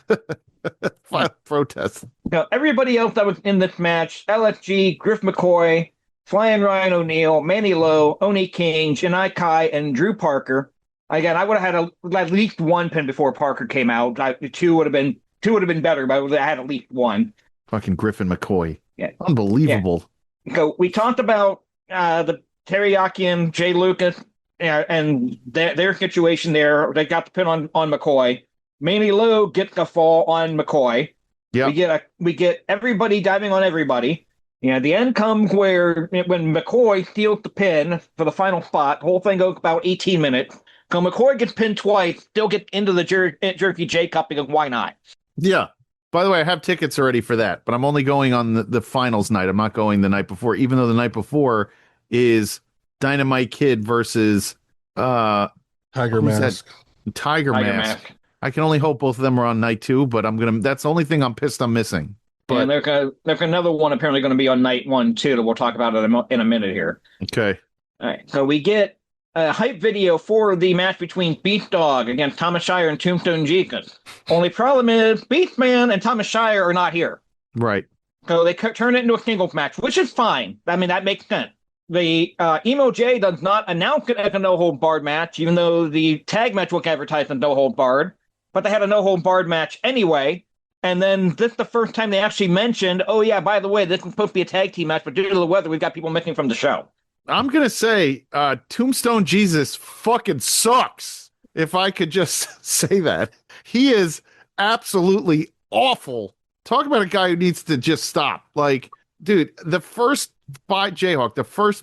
File a protest. Everybody else that was in this match, LSG, Griff McCoy, Flying Ryan O'Neal, Manny Lowe, Oni King, Janai Kai, and Drew Parker. Again, I would have had at least one pin before Parker came out. Two would have been better, but I had at least one. Fucking Griffin McCoy. Yeah. Unbelievable. Yeah. So we talked about the Teriyaki and Jay Lucas and their situation there. They got the pin on McCoy. Manny Lowe gets the fall on McCoy. Yeah. We get everybody diving on everybody. The end comes when McCoy steals the pin for the final spot. The whole thing goes about 18 minutes. So McCoy gets pinned twice, still get into the Jerky J Cup because why not? Yeah. By the way, I have tickets already for that, but I'm only going on the finals night. I'm not going the night before, even though the night before is Dynamite Kid versus Tiger Mask. Tiger Mask. I can only hope both of them are on night 2, but that's the only thing I'm pissed I'm missing. But and there's another one apparently going to be on night 1 too that we'll talk about in a minute here. Okay. All right. So we get a hype video for the match between Beast Dog against Thomas Shire and Tombstone Jesus. Only problem is Beastman and Thomas Shire are not here. Right. So they turn it into a singles match, which is fine. I mean, that makes sense. The Emo J does not announce it as a no-hold-barred match, even though the tag match was advertised as no-hold-barred. But they had a no-hold-barred match anyway. And then this is the first time they actually mentioned, oh, yeah, by the way, this is supposed to be a tag team match, but due to the weather, we've got people missing from the show. I'm going to say Tombstone Jesus fucking sucks, if I could just say that. He is absolutely awful. Talk about a guy who needs to just stop. Like, dude, the first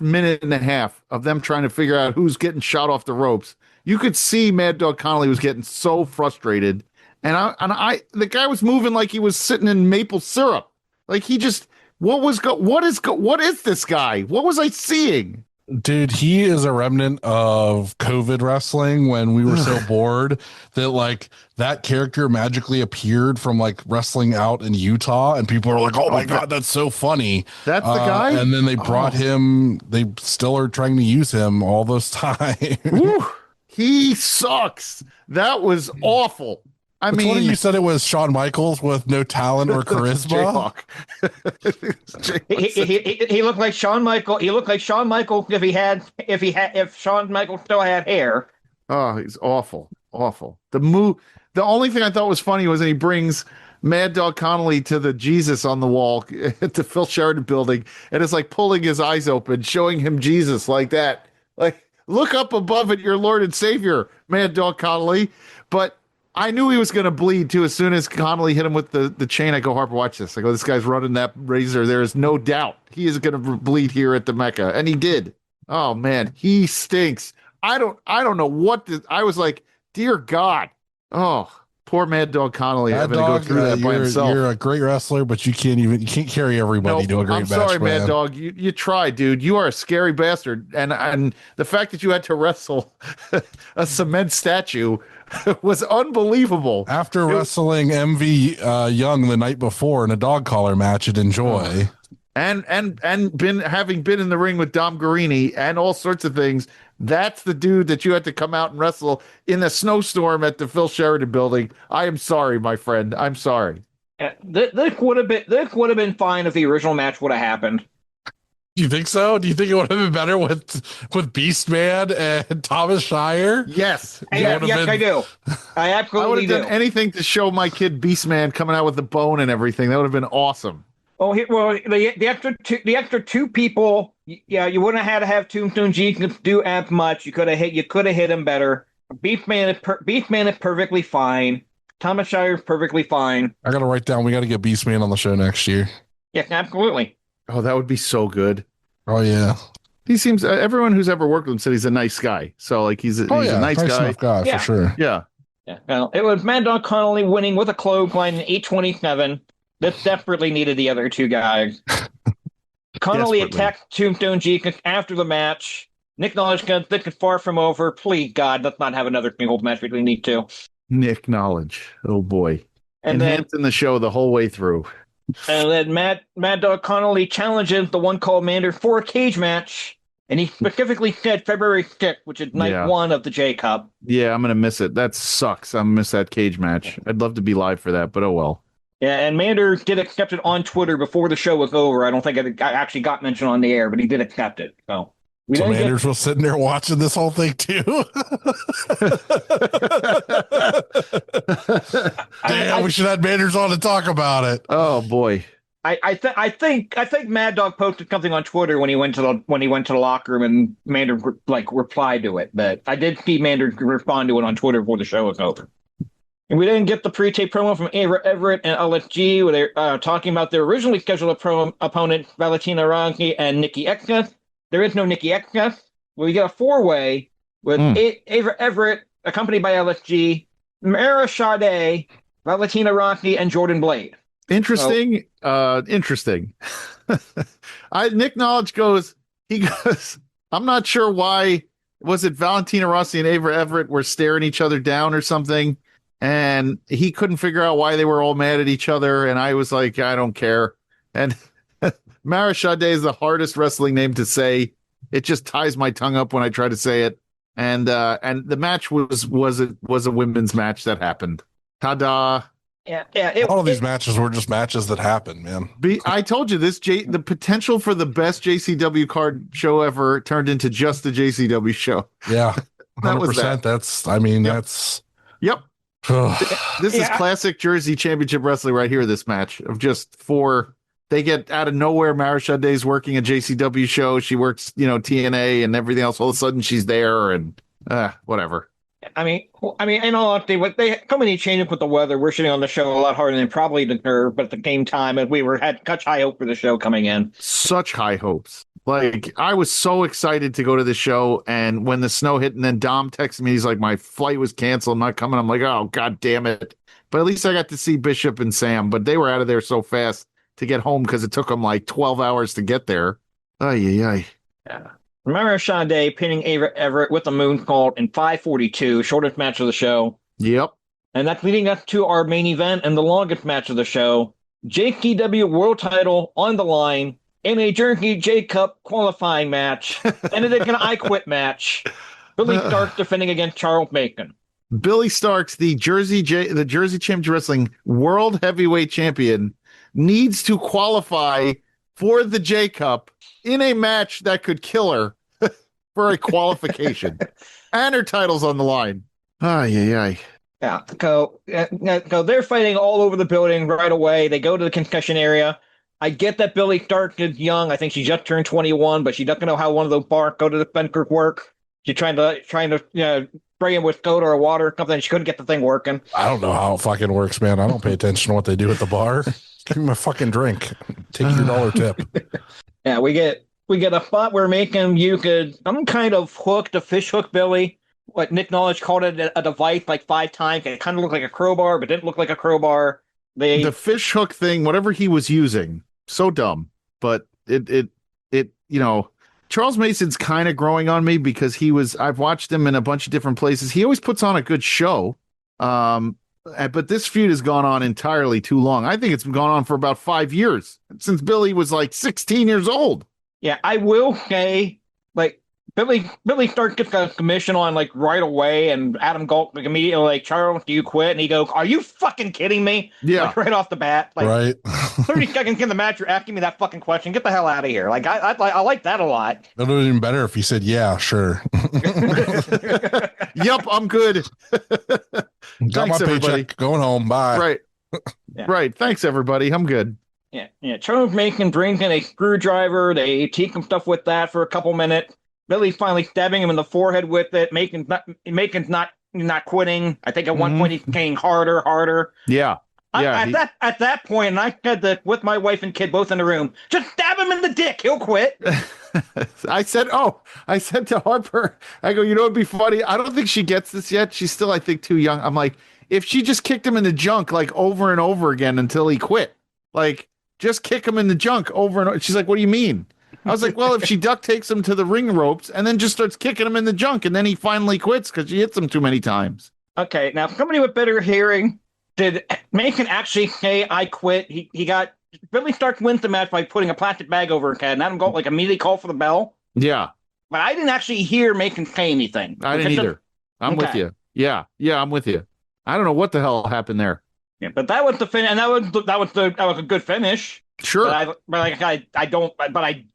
minute and a half of them trying to figure out who's getting shot off the ropes, you could see Mad Dog Connolly was getting so frustrated. And the guy was moving like he was sitting in maple syrup. Like he just... What is this guy? What was I seeing? Dude, he is a remnant of COVID wrestling when we were so bored that like that character magically appeared from like wrestling out in Utah and people are like, oh my God, that's so funny. That's the guy. And then they brought him. They still are trying to use him all those times. He sucks. That was awful. I mean, one of you said it was Shawn Michaels with no talent or charisma. he looked like Shawn Michaels. He looked like Shawn Michaels if Shawn Michaels still had hair. Oh, he's awful. The only thing I thought was funny was when he brings Mad Dog Connolly to the Jesus on the wall at the Phil Sheridan building, and it's like pulling his eyes open, showing him Jesus like that. Like, look up above at your Lord and Savior, Mad Dog Connolly. But I knew he was going to bleed, too. As soon as Connolly hit him with the chain, I go, Harper, watch this. I go, this guy's running that razor. There is no doubt he is going to bleed here at the Mecca. And he did. Oh, man, he stinks. I don't know what I was like, dear God. Oh, Poor Mad Dog Connolly Mad having to go Dog, through that by himself. you're a great wrestler, but you can't carry everybody to a great I'm match. sorry, man. Mad Dog. You tried, dude. You are a scary bastard. And the fact that you had to wrestle a cement statue was unbelievable. After wrestling MV Young the night before in a dog collar match at Enjoy. And having been in the ring with Dom Guarini and all sorts of things, that's the dude that you had to come out and wrestle in a snowstorm at the Phil Sheridan building. I am sorry, my friend. I'm sorry. This would have been fine if the original match would have happened. Do you think so? Do you think it would have been better with Beastman and Thomas Shire? Yes. Yes, I do. I absolutely do. I would have done anything to show my kid Beastman coming out with the bone and everything. That would have been awesome. Oh, well, the extra two people. Yeah, you wouldn't have had to have Tombstone G do as much. You could have hit him better. Beastman is perfectly fine. Thomas Shire is perfectly fine. I got to write down. We got to get Beastman on the show next year. Yes, absolutely. Oh, that would be so good. Oh yeah. He seems everyone who's ever worked with him said he's a nice guy. So like he's a nice guy. For sure. Yeah. Yeah. Well, it was Mad Dog Connolly winning with a clothesline in 827. This desperately needed the other two guys. Connolly attacked Tombstone G after the match. Nick Knowledge got this is far from over. Please, God, let's not have another singles match between these two. Nick Knowledge. Oh, boy. And enhancing the show the whole way through. And then Mad Dog Connolly challenges the one called Mander for a cage match. And he specifically said February 6th, which is night 1 of the J Cup. Yeah, I'm going to miss it. That sucks. I'm going to miss that cage match. I'd love to be live for that, but oh well. Yeah, and Mander did accept it on Twitter before the show was over. I don't think it actually got mentioned on the air, but he did accept it. So Manders was sitting there watching this whole thing too. Damn, we should have Manders on to talk about it. Oh boy. I think Mad Dog posted something on Twitter when he went to the locker room, and Mander replied to it. But I did see Mander respond to it on Twitter before the show was over. And we didn't get the pre-tape promo from Everett and LSG, where they're talking about their originally scheduled opponent, Valentina Ranki and Nikki Xness. There is no Nikki Xness. Well, we get a four-way with Everett, accompanied by LSG, Mara Sade, Valentina Ranki, and Jordan Blade. Interesting. Interesting. Nick Knowledge goes, I'm not sure why. Was it Valentina Rossi and Ava Everett were staring each other down or something? And he couldn't figure out why they were all mad at each other. And I was like, I don't care. And Mara Sade is the hardest wrestling name to say. It just ties my tongue up when I try to say it. And the match was a women's match that happened. Ta-da. Yeah. All of these matches were just matches that happened, man. I told you the potential for the best JCW card show ever turned into just the JCW show. Yeah, 100%. That. That's. Yep. This is classic Jersey Championship Wrestling right here. This match of just they get out of nowhere. Mara Sade's working a JCW show. She works, TNA and everything else. All of a sudden she's there and whatever. I mean, in all honesty, so many changes with the weather. We're shooting on the show a lot harder than probably deserve, but at the same time, as we had such high hope for the show coming in. Such high hopes. Like, I was so excited to go to the show, and when the snow hit, and then Dom texted me, he's like, my flight was canceled, I'm not coming. I'm like, oh, God damn it. But at least I got to see Bishop and Sam, but they were out of there so fast to get home because it took them like 12 hours to get there. Ay. Yeah. Mara Sade pinning Everett with a moonsault in 5:42, shortest match of the show. Yep. And that's leading us to our main event and the longest match of the show. JCW World Title on the line in a Jersey J Cup qualifying match. And it is an I Quit match. Billy Stark defending against Charles Macon. Billy Starks, the Jersey Championship Wrestling World Heavyweight Champion, needs to qualify for the J Cup in a match that could kill her for a qualification. And her title's on the line. Ay. Yeah, so they're fighting all over the building right away. They go to the concussion area. I get that Billy Stark is young. I think she just turned 21, but she doesn't know how one of those bars go to the Fenker work. She's trying to spray him with soda or water or something. She couldn't get the thing working. I don't know how it fucking works, man. I don't pay attention to what they do at the bar. Give me my fucking drink. Take your $1 tip. Yeah, we get a spot where Macon you could some kind of hook to fish hook Billy. what Nick Knowledge called it a device like 5 times. It kind of looked like a crowbar, but didn't look like a crowbar. The fish hook thing, whatever he was using, so dumb. But it Charles Mason's kind of growing on me because I've watched him in a bunch of different places. He always puts on a good show. But this feud has gone on entirely too long. I think it's gone on for about 5 years since Billy was like 16 years old. Yeah, I will say, like, Billy Stark gets a commission on like right away, and Adam Galt like immediately like, Charles, do you quit? And he goes, "Are you fucking kidding me?" Yeah, like, right off the bat. Like, right. 30 seconds in the match, you're asking me that fucking question. Get the hell out of here. Like, I like that a lot. It would have been better if he said, "Yeah, sure." Yep, I'm good. Got Thanks, my paycheck. everybody. Going home. Bye. Right. Yeah. Right. Thanks, everybody. I'm good. Yeah. Charles Macon brings in a screwdriver. They teach him stuff with that for a couple minutes. Billy's finally stabbing him in the forehead with it. Macon's not quitting. I think at one point he's getting harder. Yeah. At that point, and I said that with my wife and kid both in the room, just stab him in the dick. He'll quit. I said to Harper, I go, it'd be funny. I don't think she gets this yet. She's still, I think, too young. I'm like, if she just kicked him in the junk like over and over again until he quit, like just kick him in the junk over and over. She's like, what do you mean? I was like, well, if she duct takes him to the ring ropes and then just starts kicking him in the junk and then he finally quits because she hits him too many times. Okay, now somebody with better hearing, did Macon actually say I quit? He got Billy Stark wins the match by putting a plastic bag over his head, and Adam Galt like immediately called for the bell. Yeah, but I didn't actually hear Macon say anything. I didn't either. I'm with you. Yeah, I'm with you. I don't know what the hell happened there. Yeah, but that was the finish, and that was a good finish. Sure, I don't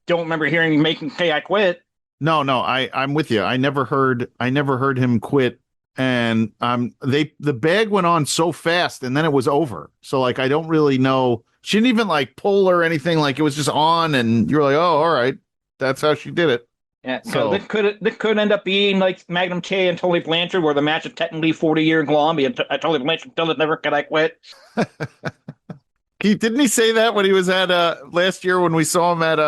remember hearing Macon say I quit. No, I'm with you. I never heard him quit. And the bag went on so fast and then it was over. So like I don't really know. She didn't even like pull or anything. Like it was just on and you're like, oh, all right. That's how she did it. Yeah. So this could end up being like Magnum TA and Tully Blanchard, where the match is technically 40-year long. Tully Blanchard still never could I quit. Keith, didn't he say that when he was at last year when we saw him at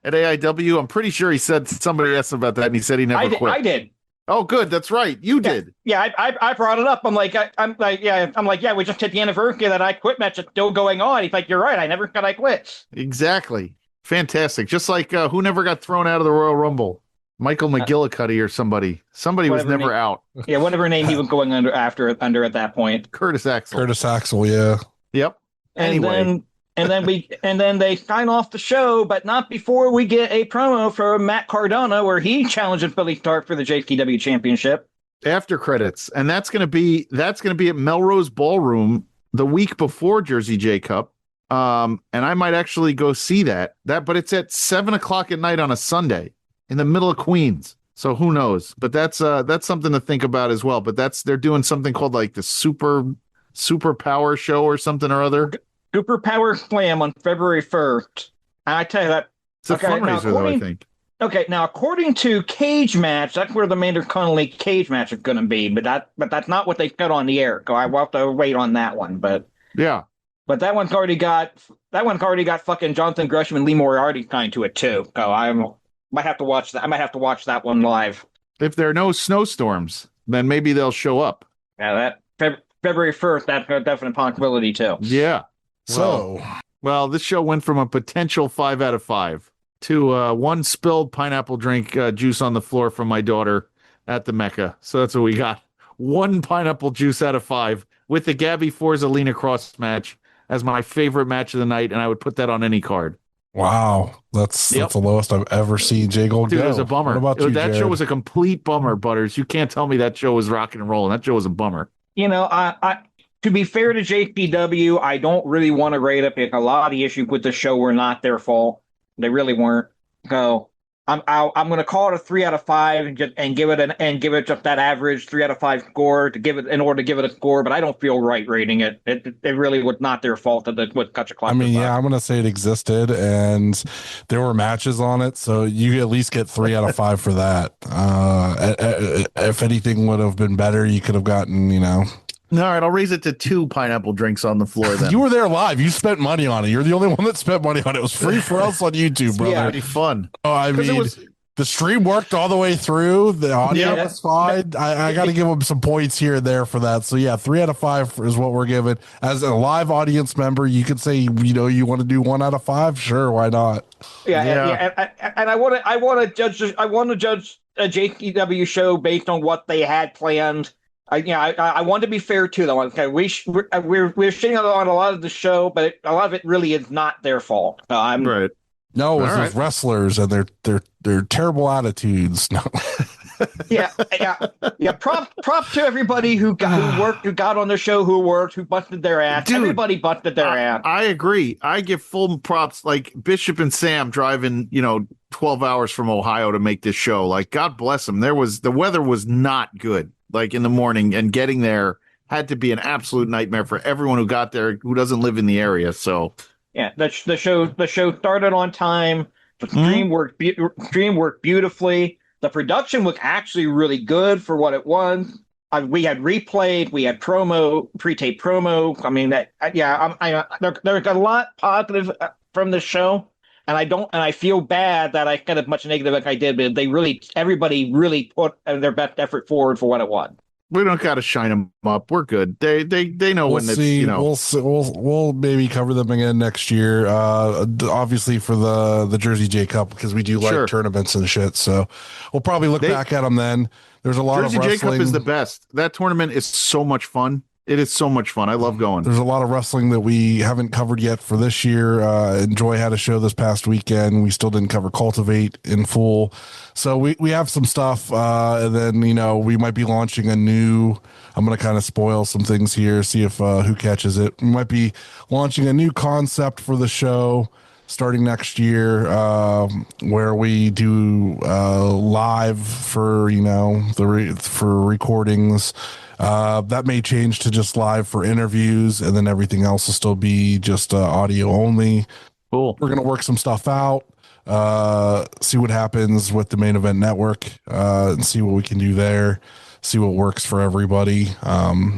AIW? I'm pretty sure he said somebody asked him about that and he said he never quit. I did. Oh, good. That's right. You did. Yeah, I brought it up. I'm like, we just hit the anniversary of that I quit match. It's still going on. He's like, you're right. I never said I quit. Exactly. Fantastic. Just like who never got thrown out of the Royal Rumble? Michael McGillicuddy or somebody. Somebody was never out. Yeah, whatever name he was going under at that point. Curtis Axel. Yeah. Yep. Anyway. And then they sign off the show, but not before we get a promo from Matt Cardona where he challenges Billy Stark for the JCW championship. After credits. And that's gonna be at Melrose Ballroom the week before Jersey J Cup. And I might actually go see that, but it's at 7:00 at night on a Sunday in the middle of Queens. So who knows? But that's something to think about as well. But they're doing something called like the Super Power Show or something or other. Super Power Slam on February 1st. And I tell you that. It's a fundraiser, though, I think. Okay, now according to Cage Match, that's where the Mander Connolly Cage match is going to be, but that's not what they said on the air. So I will have to wait on that one. But yeah, but that one's already got fucking Jonathan Gresham and Lee Moriarty signed to it too. So I might have to watch that. I might have to watch that one live. If there are no snowstorms, then maybe they'll show up. Yeah, that February 1st. That's a definite possibility too. Yeah. Well, this show went from a potential 5 out of 5 to one spilled pineapple drink juice on the floor from my daughter at the Mecca. So that's what we got. 1 pineapple juice out of 5 with the Gabby Forza Lena Cross match as my favorite match of the night, and I would put that on any card. Wow, that's the lowest I've ever seen Jay Gold go. Dude, it was a bummer. What about you, that Jared? show was a complete bummer, Butters. You can't tell me that show was rocking and rolling. That show was a bummer. You know, I to be fair to JCW, I don't really want to rate it. A lot of the issues with the show were not their fault. They really weren't. So I'm going to call it a 3 out of 5 and give it just that average 3 out of 5 score in order to give it a score. But I don't feel right rating it. It really was not their fault that it was such a class. I mean, yeah, I'm going to say it existed and there were matches on it, so you at least get 3 out of 5 for that. If anything would have been better, you could have gotten, All right, I'll raise it to 2 pineapple drinks on the floor then. You were there live. You spent money on it. You're the only one that spent money on it. It was free for us on YouTube, brother. Yeah, it'd be fun. Oh, I mean, The stream worked all the way through. The audio Yeah. was fine. I got to give them some points here and there for that. So yeah, 3 out of 5 is what we're giving. As a live audience member, you could say, you want to do 1 out of 5. Sure, why not? And I want to judge a JCW show based on what they had planned. I want to be fair to them. Okay, we're shitting on a lot of the show, but a lot of it really is not their fault. Right. No, it was All those wrestlers and their terrible attitudes. No. Yeah. Prop to everybody who got on the show, who worked, who busted their ass. Dude, Everybody busted their ass. I agree. I give full props, like Bishop and Sam driving, 12 hours from Ohio to make this show. Like, God bless them. The weather was not good, like in the morning, and getting there had to be an absolute nightmare for everyone who got there who doesn't live in the area. So yeah, the show started on time. The stream worked beautifully. The production was actually really good for what it was. We had replayed, we had pre-tape promo. I mean, there's a lot positive from the show, and I feel bad that I got as much negative like I did, but everybody really put their best effort forward for what it was. we don't got to shine them up. We're good. They know We'll when it's, see. We'll maybe cover them again next year. Obviously for the Jersey J Cup, because we do like tournaments and shit. So we'll probably look back at them then. There's a lot Jersey of wrestling. J Cup is the best. That tournament is so much fun. It is so much fun. I love going. There's a lot of wrestling that we haven't covered yet for this year. Enjoy had a show this past weekend. We still didn't cover Cultivate in full. So we have some stuff. And then, we might be launching I'm going to kind of spoil some things here, see if who catches it. We might be launching a new concept for the show starting next year, where we do live for, for recordings. That may change to just live for interviews, and then everything else will still be just audio only. Cool. We're going to work some stuff out, see what happens with the Main Event Network, and see what we can do there, see what works for everybody,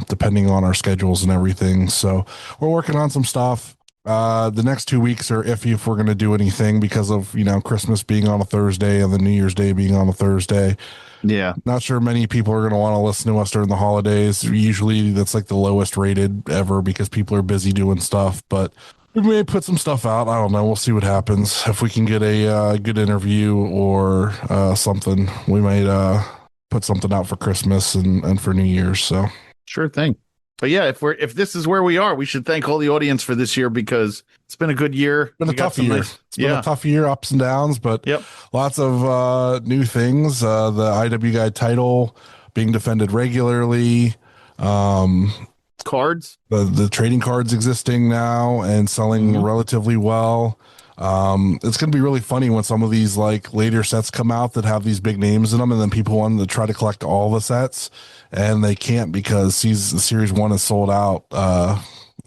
depending on our schedules and everything. So we're working on some stuff. The next 2 weeks are iffy if we're going to do anything because of, Christmas being on a Thursday and the New Year's Day being on a Thursday. Yeah. Not sure many people are going to want to listen to us during the holidays. Usually that's like the lowest rated ever because people are busy doing stuff, but we may put some stuff out. I don't know. We'll see what happens. If we can get a good interview or something, we might put something out for Christmas and for New Year's. So sure thing. But yeah, if this is where we are, we should thank all the audience for this year because it's been a good year. It's been a tough year. It's been a tough year, ups and downs, but lots of new things. The IW Guide title being defended regularly. Cards. The trading cards existing now and selling relatively well. It's going to be really funny when some of these like later sets come out that have these big names in them, and then people want to try to collect all the sets and they can't because series 1 is sold out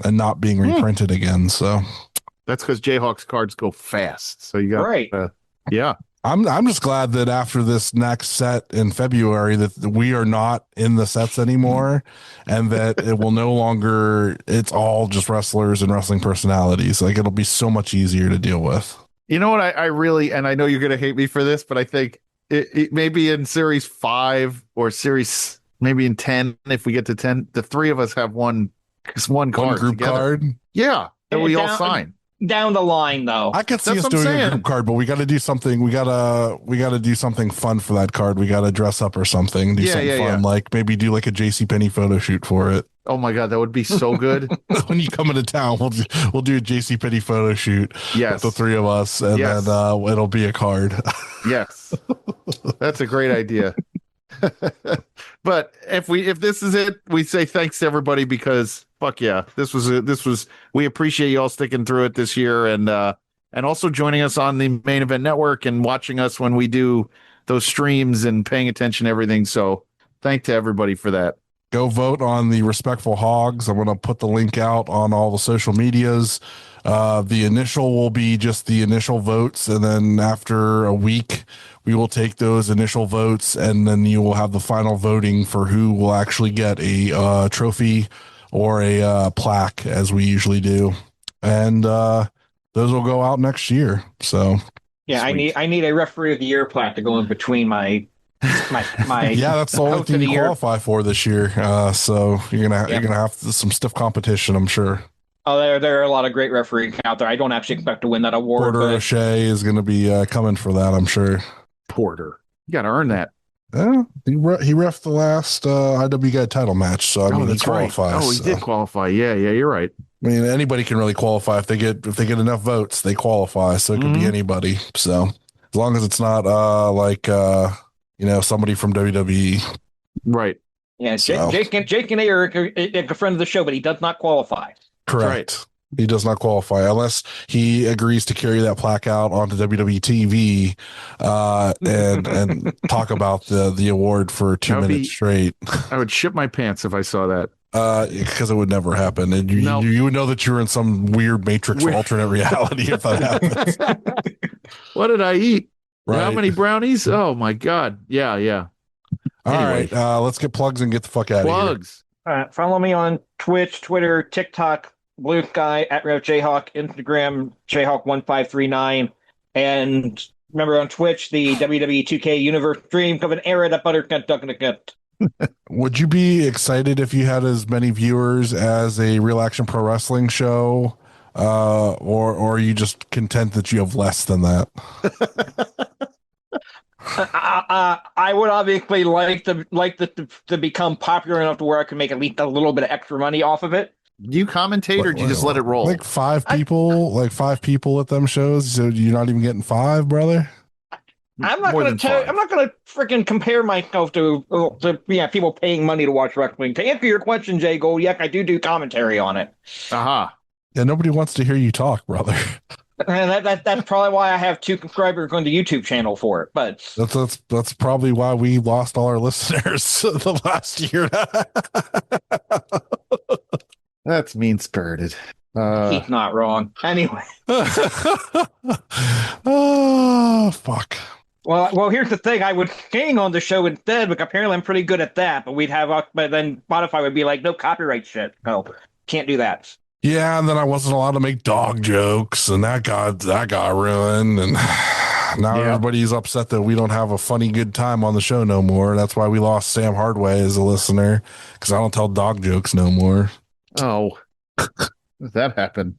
and not being reprinted again. So that's because Jayhawk's cards go fast. So you got yeah. I'm just glad that after this next set in February that we are not in the sets anymore and that it will no longer, it's all just wrestlers and wrestling personalities. Like it'll be so much easier to deal with. You know what? I really, and I know you're going to hate me for this, but I think it maybe in series 5 or series, maybe in 10, if we get to 10, the three of us have one card group together. Card. Yeah. That we all sign. Down the line, though, I could see us doing a group card, but we got to do something. We gotta do something fun for that card. We got to dress up or something. Do something fun, like maybe do like a JCPenney photo shoot for it. Oh my god, that would be so good. When you come into town, we'll do a JCPenney photo shoot. Yes, with the three of us, and then it'll be a card. Yes, that's a great idea. But if this is it, we say thanks to everybody because fuck yeah, this was we appreciate you all sticking through it this year and also joining us on the Main Event Network and watching us when we do those streams and paying attention to everything. So thank to everybody for that. Go vote on the Respectful Hogs. I'm going to put the link out on all the social medias. The initial will be just the initial votes, and then after a week, we will take those initial votes, and then you will have the final voting for who will actually get a trophy or a plaque, as we usually do. And those will go out next year. So Yeah, Sweet. I need a referee of the year plaque to go in between my Yeah, that's the only coach thing of the you year. qualify for this year. So you're gonna have some stiff competition, I'm sure. Oh, there are a lot of great referees out there. I don't actually expect to win that award, Porter but O'Shea is going to be coming for that, I'm sure. Porter. You got to earn that. He ref the last IW Guide title match, so I mean he qualifies. Right. Oh, he did qualify. Yeah, you're right. I mean anybody can really qualify if they get enough votes, they qualify. So it could be anybody. So as long as it's not somebody from WWE. Right. yeah, So. Jake and Eric are a friend of the show, but he does not qualify. Correct. Right. He does not qualify unless he agrees to carry that plaque out onto WWE TV and talk about the award for 2 minutes straight. I would shit my pants if I saw that. Because it would never happen, and you would know that you're in some weird Matrix alternate reality if that happens. What did I eat? Right. How many brownies? Oh my god! Yeah. All Anyway. right, let's get plugs and get the fuck out of here. Plugs. Follow me on Twitch, Twitter, TikTok, Blue Sky, @RevJayhawk, Instagram, Jayhawk1539. And remember on Twitch, the WWE 2K Universe stream coming air it up Buttercut Duck. Would you be excited if you had as many viewers as a Real Action Pro Wrestling show, or are you just content that you have less than that? I would obviously like to become popular enough to where I can make at least a little bit of extra money off of it. Do you commentate or do you just let it roll? Like five people at them shows. So you're not even getting 5, brother. I'm not going to freaking compare myself to people paying money to watch wrestling. To answer your question, Jay Gold, yes, I do commentary on it. Aha. Yeah, nobody wants to hear you talk, brother. And that's probably why I have 2 subscribers on the YouTube channel for it. But that's probably why we lost all our listeners the last year. That's mean-spirited. he's not wrong. Anyway. Oh, fuck. Well, here's the thing. I would sing on the show instead, but apparently I'm pretty good at that. But then Spotify would be like, no copyright shit. No, can't do that. Yeah, and then I wasn't allowed to make dog jokes, and that got ruined. And now everybody's upset that we don't have a funny, good time on the show no more. That's why we lost Sam Hardway as a listener, because I don't tell dog jokes no more. Oh, that happened.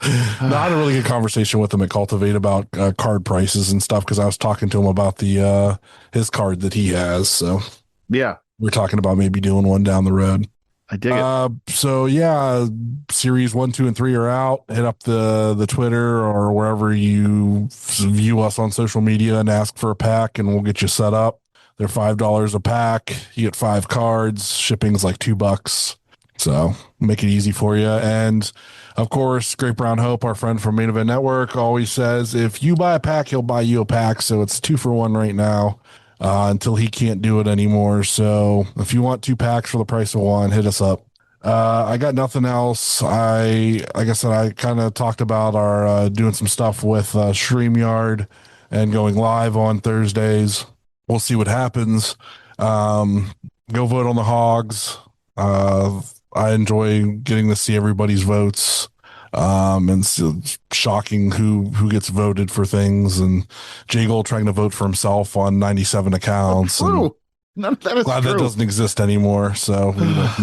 No, I had a really good conversation with him at Cultivate about card prices and stuff, because I was talking to him about the his card that he has. So yeah, we're talking about maybe doing one down the road. I dig it. So yeah, series 1, 2, and 3 are out. Hit up the Twitter or wherever you view us on social media and ask for a pack, and we'll get you set up. They're $5 a pack. You get 5 cards. Shipping's like $2. So make it easy for you. And of course, Great Brown Hope, our friend from Main Event Network, always says if you buy a pack, he'll buy you a pack. So it's 2 for 1 right now. Until he can't do it anymore. So if you want 2 packs for the price of 1, hit us up. I got nothing else. Like I said, I kind of talked about our doing some stuff with StreamYard and going live on Thursdays. We'll see what happens. Go vote on the Hogs. I enjoy getting to see everybody's votes. And so shocking who gets voted for things, and Jay Gold trying to vote for himself on 97 accounts. None of that is glad true. That doesn't exist anymore. So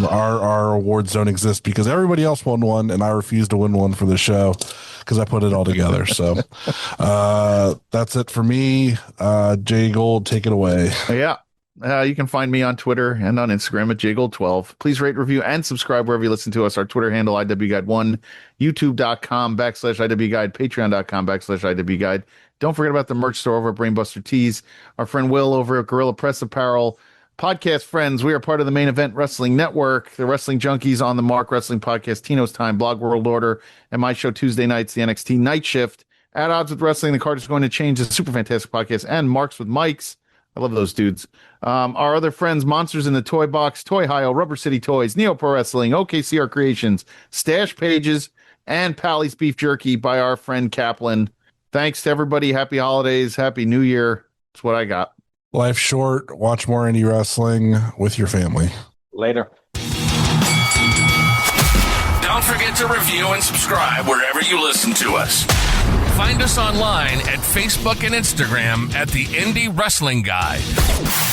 our awards don't exist because everybody else won one, and I refuse to win one for the show because I put it all together. So that's it for me. Jay Gold, take it away. Yeah. You can find me on Twitter and on Instagram at jgold12. Please rate, review, and subscribe wherever you listen to us. Our Twitter handle, IWGuide1, youtube.com/IWGuide, patreon.com/IWGuide. Don't forget about the merch store over at Brainbuster Tees. Our friend Will over at Gorilla Press Apparel. Podcast friends, we are part of the Main Event Wrestling Network, the Wrestling Junkies, On the Mark, Wrestling Podcast, Tino's Time, Blog World Order, and my show Tuesday nights, the NXT Night Shift. At Odds with Wrestling, the card is going to change, the Super Fantastic Podcast, and Marks with Mikes. I love those dudes. Our other friends, Monsters in the Toy Box, Toy Hio, Rubber City Toys, Neo Pro Wrestling, OKCR Creations, Stash Pages, and Pally's Beef Jerky by our friend Kaplan. Thanks to everybody. Happy holidays. Happy New Year. That's what I got. Life's short. Watch more indie wrestling with your family. Later. Don't forget to review and subscribe wherever you listen to us. Find us online at Facebook and Instagram at the Indie Wrestling Guide,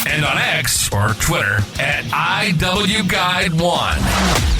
and on X or Twitter at IWGuide1.